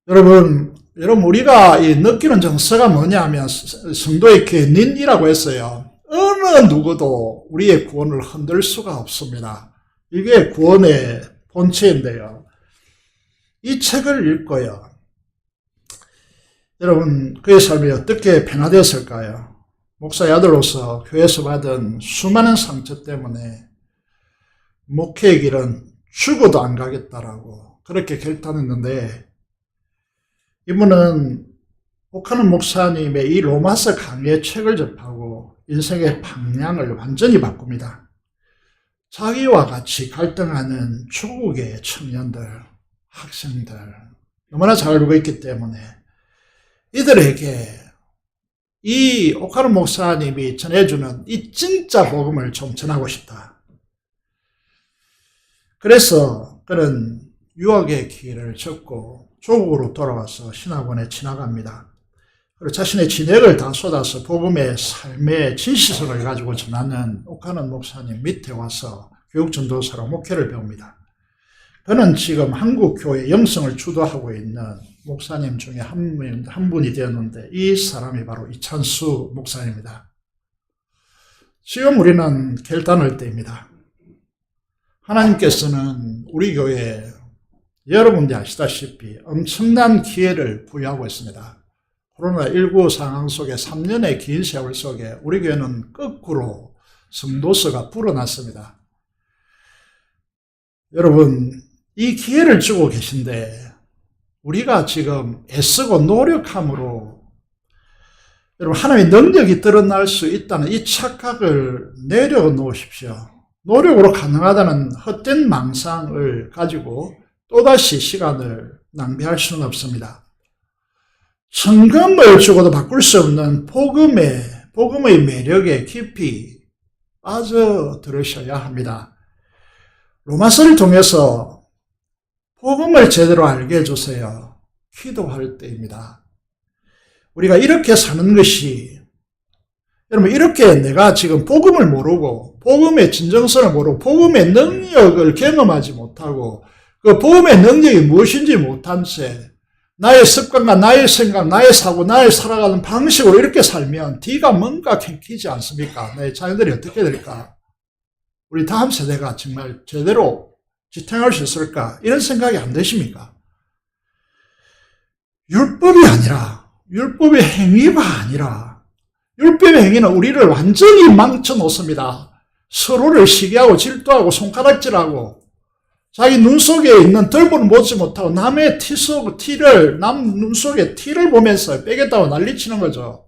여러분 우리가 이 느끼는 정서가 뭐냐면 성도의 견인이라고 했어요. 어느 누구도 우리의 구원을 흔들 수가 없습니다. 이게 구원의 본체인데요. 이 책을 읽고요. 여러분 그의 삶이 어떻게 변화되었을까요? 목사의 아들로서 교회에서 받은 수많은 상처 때문에 목회의 길은 죽어도 안 가겠다라고 그렇게 결단했는데 이분은 오카는 목사님의 이 로마서 강의 책을 접하고 인생의 방향을 완전히 바꿉니다. 자기와 같이 갈등하는 조국의 청년들, 학생들 너무나 잘 알고 있기 때문에 이들에게 이 오카는 목사님이 전해주는 이 진짜 복음을 좀 전하고 싶다. 그래서 그는 유학의 길을 접고 조국으로 돌아와서 신학원에 진학합니다. 그리고 자신의 진액을 다 쏟아서 복음의 삶의 진실성을 가지고 전하는 오카는 목사님 밑에 와서 교육전도사로 목회를 배웁니다. 그는 지금 한국교회 영성을 주도하고 있는 목사님 중에 한 분이 되었는데 이 사람이 바로 이찬수 목사입니다. 지금 우리는 결단할 때입니다. 하나님께서는 우리 교회에 여러분들이 아시다시피 엄청난 기회를 부여하고 있습니다. 코로나19 상황 속에 3년의 긴 세월 속에 우리 교회는 거꾸로 성도수가 불어났습니다. 여러분 이 기회를 주고 계신데 우리가 지금 애쓰고 노력함으로 여러분 하나님의 능력이 드러날 수 있다는 이 착각을 내려놓으십시오. 노력으로 가능하다는 헛된 망상을 가지고 또다시 시간을 낭비할 수는 없습니다. 천금을 주고도 바꿀 수 없는 복음의 매력에 깊이 빠져들으셔야 합니다. 로마서를 통해서 복음을 제대로 알게 해주세요. 기도할 때입니다. 우리가 이렇게 사는 것이 여러분, 이렇게 내가 지금 복음을 모르고, 복음의 진정성을 모르고, 복음의 능력을 경험하지 못하고, 그 복음의 능력이 무엇인지 못한 채, 나의 습관과 나의 생각, 나의 사고, 나의 살아가는 방식으로 이렇게 살면 뒤가 뭔가 캥기지 않습니까? 내 자녀들이 어떻게 될까? 우리 다음 세대가 정말 제대로 지탱할 수 있을까? 이런 생각이 안 되십니까? 율법이 아니라, 율법의 행위가 아니라, 율법의 행위는 우리를 완전히 망쳐놓습니다. 서로를 시기하고 질투하고 손가락질하고 자기 눈 속에 있는 덜보를 보지 못하고 남의 남 눈 속에 티를 보면서 빼겠다고 난리치는 거죠.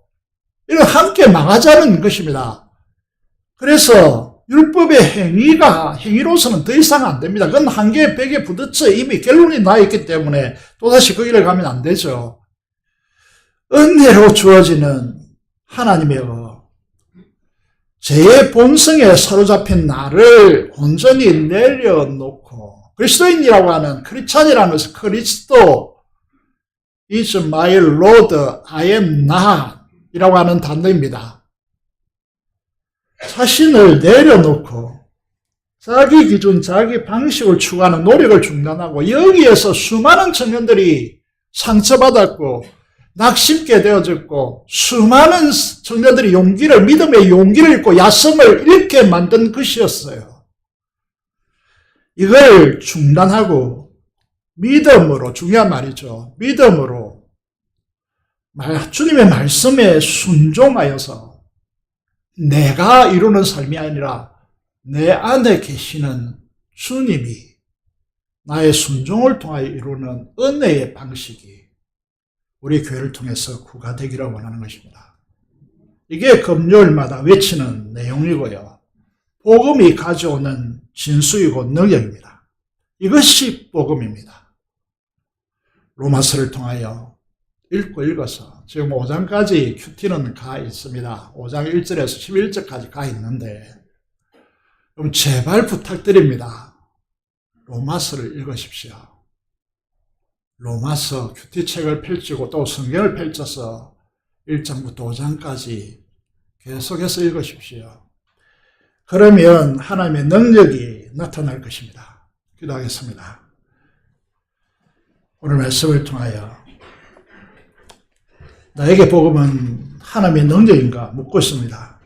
이건 함께 망하자는 것입니다. 그래서 율법의 행위로서는 더 이상 안 됩니다. 그건 한계에 벽에 부딪혀 이미 결론이 나 있기 때문에 또다시 그 길을 가면 안 되죠. 은혜로 주어지는 하나님의 제 본성에 사로잡힌 나를 온전히 내려놓고 그리스도인이라고 하는 크리스찬이라는 것은 그리스도 is my Lord, I am not 이라고 하는 단어입니다. 자신을 내려놓고 자기 기준, 자기 방식을 추구하는 노력을 중단하고 여기에서 수많은 청년들이 상처받았고 낙심게 되어졌고 수많은 청년들이 믿음의 용기를 잃고 야성을 잃게 만든 것이었어요. 이걸 중단하고 믿음으로, 중요한 말이죠. 믿음으로 주님의 말씀에 순종하여서 내가 이루는 삶이 아니라 내 안에 계시는 주님이 나의 순종을 통하여 이루는 은혜의 방식이 우리 교회를 통해서 구가되기를 원하는 것입니다. 이게 금요일마다 외치는 내용이고요. 복음이 가져오는 진수이고 능력입니다. 이것이 복음입니다. 로마서를 통하여 읽어서 지금 5장까지 큐티는 가 있습니다. 5장 1절에서 11절까지 가 있는데 그럼 제발 부탁드립니다. 로마서를 읽으십시오. 로마서 큐티책을 펼치고 또 성경을 펼쳐서 1장부터 5장까지 계속해서 읽으십시오. 그러면 하나님의 능력이 나타날 것입니다. 기도하겠습니다. 오늘 말씀을 통하여 나에게 복음은 하나님의 능력인가 묻고 있습니다.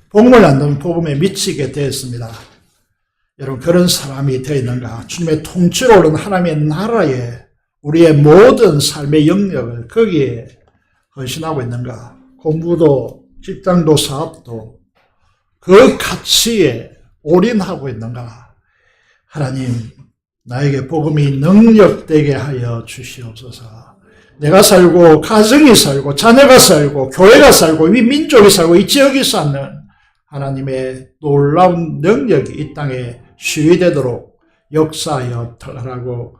복음을 안다면 복음에 미치게 되었습니다. 여러분 그런 사람이 되어 있는가? 주님의 통치로 오른 하나님의 나라에 우리의 모든 삶의 영역을 거기에 헌신하고 있는가? 공부도 직장도 사업도 그 가치에 올인하고 있는가? 하나님 나에게 복음이 능력되게 하여 주시옵소서. 내가 살고 가정이 살고 자녀가 살고 교회가 살고 이 민족이 살고 이 지역이 사는 하나님의 놀라운 능력이 이 땅에 시위되도록 역사하여 달라고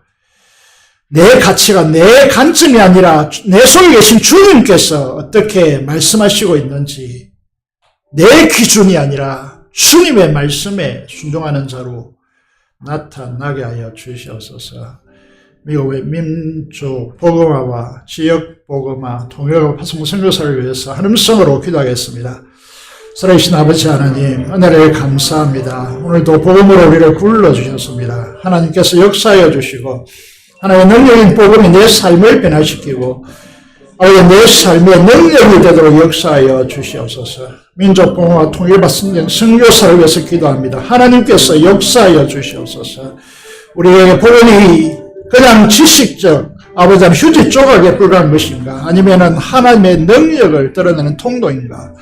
내 가치가 내 관점이 아니라 내 속에 계신 주님께서 어떻게 말씀하시고 있는지 내 기준이 아니라 주님의 말씀에 순종하는 자로 나타나게 하여 주시옵소서. 미국의 민족 복음화와 지역 복음화 통일과 파송부 선교사를 위해서 하늘성으로 기도하겠습니다. 살아계신 아버지 하나님 은혜를 감사합니다. 오늘도 복음으로 우리를 불러주셨습니다. 하나님께서 역사하여 주시고 하나님의 능력인 복음이 내 삶을 변화시키고 아버지 내 삶의 능력이 되도록 역사하여 주시옵소서. 민족 복음화 통일과 선교사를 위해서 기도합니다. 하나님께서 역사하여 주시옵소서. 우리에게 복음이 그냥 지식적 아버지 휴지 조각에 불과한 것인가 아니면은 하나님의 능력을 드러내는 통로인가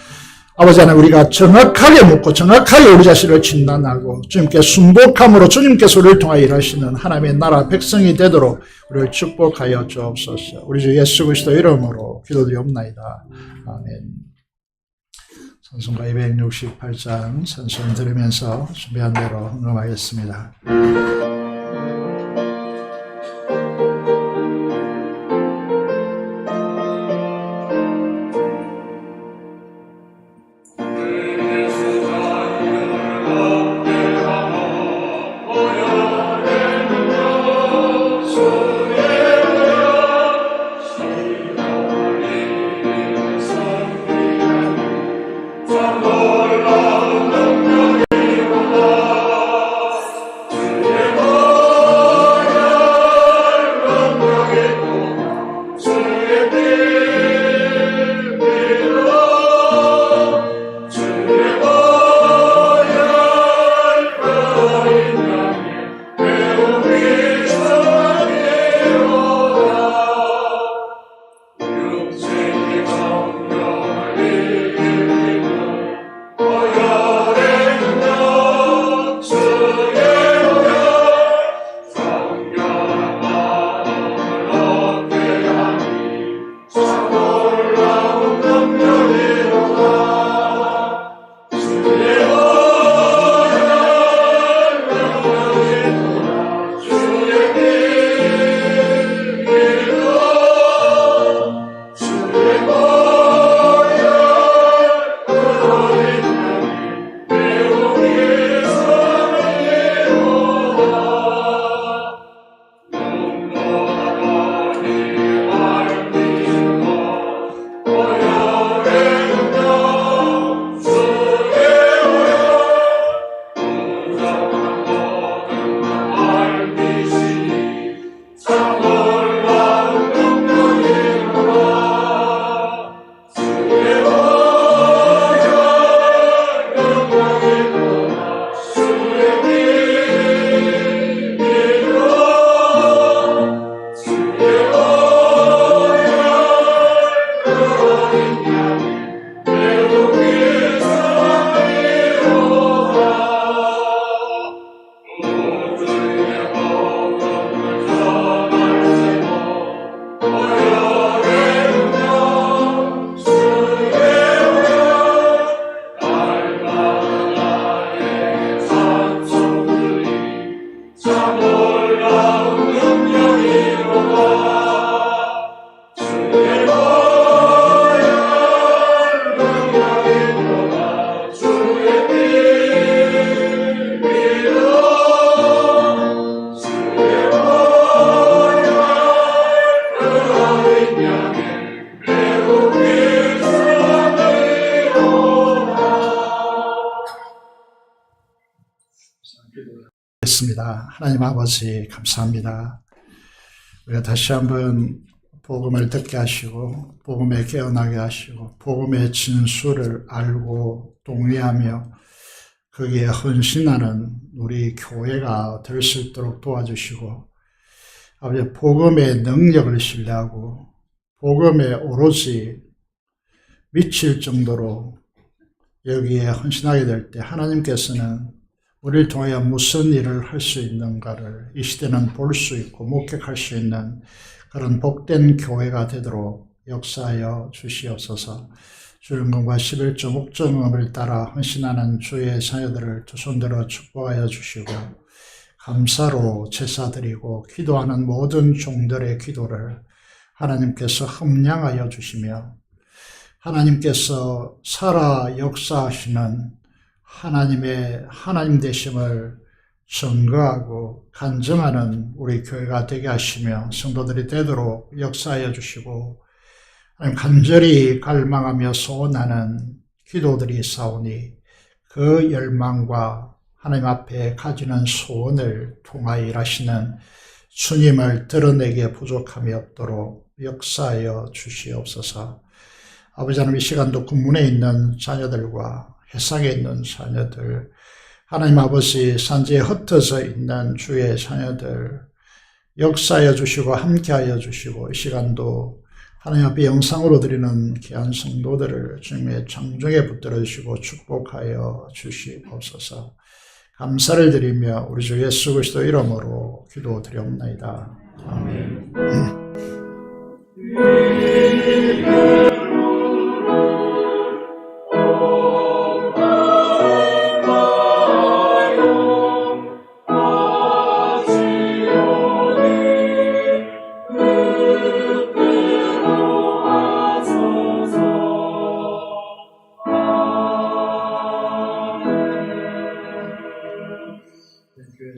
아버지 하나님 우리가 정확하게 묻고 정확하게 우리 자신을 진단하고 주님께 순복함으로 주님께서 우리를 통하여 일하시는 하나님의 나라 백성이 되도록 우리를 축복하여 주옵소서. 우리 주 예수 그리스도 이름으로 기도드리옵나이다. 아멘. 찬송가 268장 찬송 들으면서 준비한 대로 응원하겠습니다. 겠습니다. 하나님 아버지 감사합니다. 우리가 다시 한번 복음을 듣게 하시고 복음에 깨어나게 하시고 복음의 진수를 알고 동의하며 거기에 헌신하는 우리 교회가 될 수 있도록 도와주시고 아버지 복음의 능력을 신뢰하고 복음에 오로지 미칠 정도로 여기에 헌신하게 될 때 하나님께서는 우리를 통하여 무슨 일을 할 수 있는가를 이 시대는 볼 수 있고 목격할 수 있는 그런 복된 교회가 되도록 역사하여 주시옵소서. 주님과 11조 목적을 따라 헌신하는 주의 자녀들을 두 손들어 축복하여 주시고 감사로 제사드리고 기도하는 모든 종들의 기도를 하나님께서 흠량하여 주시며 하나님께서 살아 역사하시는 하나님의 하나님 되심을 증거하고 간증하는 우리 교회가 되게 하시며 성도들이 되도록 역사하여 주시고 간절히 갈망하며 소원하는 기도들이 있사오니 그 열망과 하나님 앞에 가지는 소원을 통하여 일하시는 주님을 드러내기에 부족함이 없도록 역사하여 주시옵소서. 아버지 하나님 이 시간도 군문에 있는 자녀들과 해상에 있는 자녀들, 하나님 아버지 산지에 흩어져 있는 주의 자녀들 역사하여 주시고 함께하여 주시고 이 시간도 하나님 앞에 영상으로 드리는 귀한 성도들을 주님의 장중에 붙들어 주시고 축복하여 주시옵소서. 감사를 드리며 우리 주 예수 그리스도 이름으로 기도드리옵나이다. 아멘.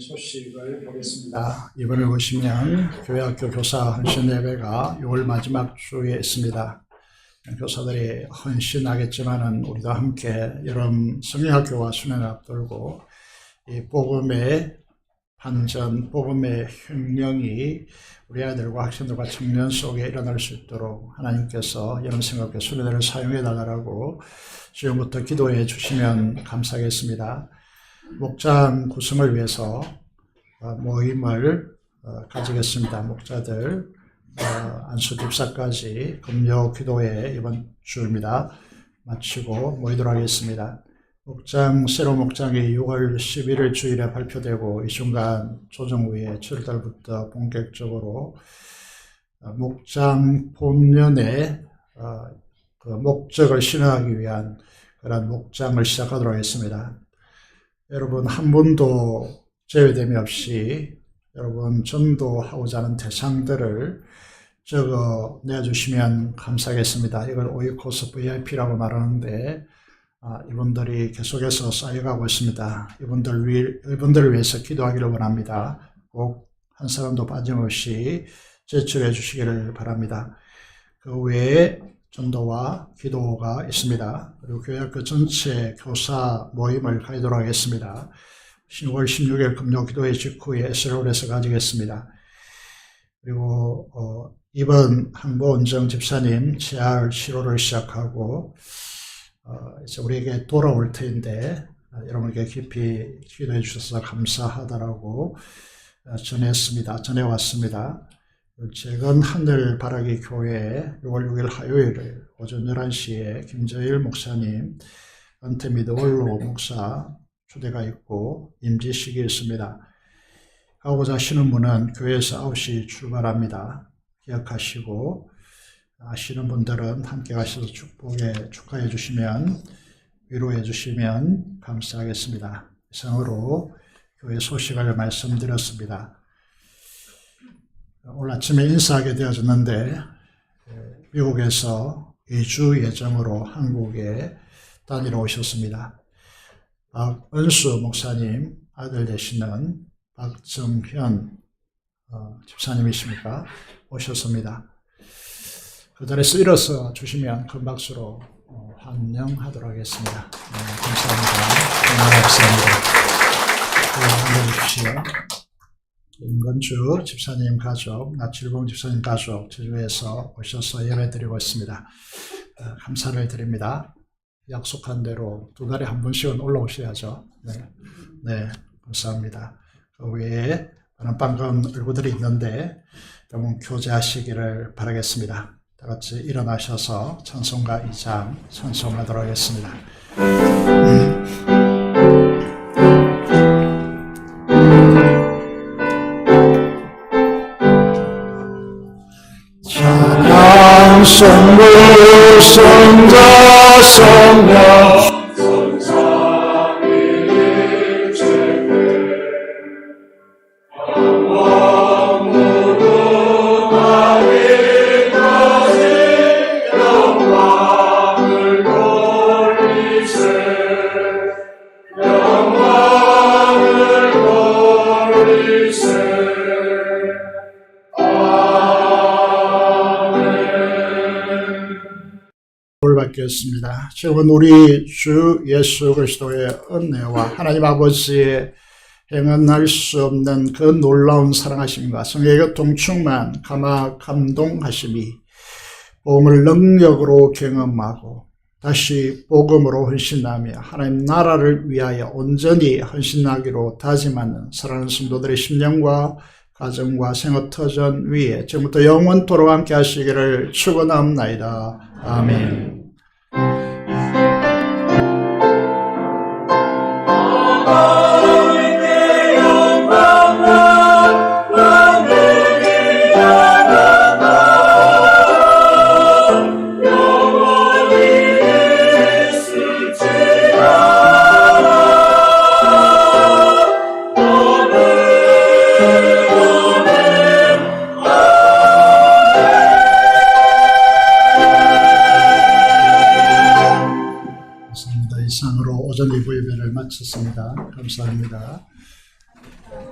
소식을 보겠습니다. 이번에 보시면 교회학교 교사 헌신 예배가 6월 마지막 주에 있습니다. 교사들이 헌신하겠지만은 우리도 함께 여름 성령학교와 수련을 앞두고 이 복음의 반전, 복음의 혁명이 우리 아이들과 학생들과 청년 속에 일어날 수 있도록 하나님께서 여름 성령학교 수련회를 사용해 달라고 지금부터 기도해 주시면 감사하겠습니다. 목장 구성을 위해서 모임을 가지겠습니다. 목자들 안수 집사까지 금요 기도회 이번 주입니다. 마치고 모이도록 하겠습니다. 새로운 목장이 6월 11일 주일에 발표되고 이 순간 조정 후에 7월달부터 본격적으로 목장 본연의 그 목적을 실현하기 위한 그런 목장을 시작하도록 하겠습니다. 여러분 한 분도 제외됨이 없이 여러분 전도하고자 하는 대상들을 적어 내주시면 감사하겠습니다. 이걸 오이코스 VIP라고 말하는데 이분들이 계속해서 쌓여가고 있습니다. 이분들을 위해서 기도하기를 원합니다. 꼭 한 사람도 빠짐없이 제출해 주시기를 바랍니다. 그 외에 전도와 기도가 있습니다. 그리고 교회학교 전체 교사 모임을 가지도록 하겠습니다. 10월 16일 금요 기도회 직후에 SL홀에서 가지겠습니다. 그리고 이번 항보은정 집사님 재활 치료를 시작하고 이제 우리에게 돌아올 터인데 여러분께 깊이 기도해 주셔서 감사하다라고 전해왔습니다. 최근 하늘바라기 교회 6월 6일 화요일 오전 11시에 김재일 목사님, 은퇴미드 원로 목사 초대가 있고 임지식이 있습니다. 가고자 하시는 분은 교회에서 9시 출발합니다. 기억하시고 아시는 분들은 함께 가셔서 축하해 주시면 위로해 주시면 감사하겠습니다. 이상으로 교회 소식을 말씀드렸습니다. 오늘 아침에 인사하게 되어졌는데 미국에서 2주 예정으로 한국에 다니러 오셨습니다. 박은수 목사님 아들 되시는 박정현 집사님이십니까? 오셨습니다. 그 자리에서 일어서 주시면 큰 박수로 환영하도록 하겠습니다. 감사합니다. 감사합니다. 앉아주십시오. 임건주 집사님 가족, 나칠봉 집사님 가족 제주에서 오셔서 예배드리고 있습니다. 감사를 드립니다. 약속한 대로 2달에 한 번씩은 올라오셔야죠. 네, 감사합니다. 그 외에 많은 반가운 얼굴들이 있는데 여러분 교제하시기를 바라겠습니다. 다 같이 일어나셔서 찬송가 2장 찬송하도록 하겠습니다. 찬양 성부 성자 성령 받겠습니다. 지금은 우리 주 예수 그리스도의 은혜와 하나님 아버지의 행언할 수 없는 그 놀라운 사랑하심과 성의 교통 충만 감동하심이 복음을 능력으로 경험하고 다시 복음으로 헌신하며 하나님 나라를 위하여 온전히 헌신하기로 다짐하는 사랑하는 성도들의 심령과 가정과 생업터전 위에 지금부터 영원토록 함께 하시기를 축원합니다. 아멘. 이상으로 오전 2부 예배를 마쳤습니다. 감사합니다.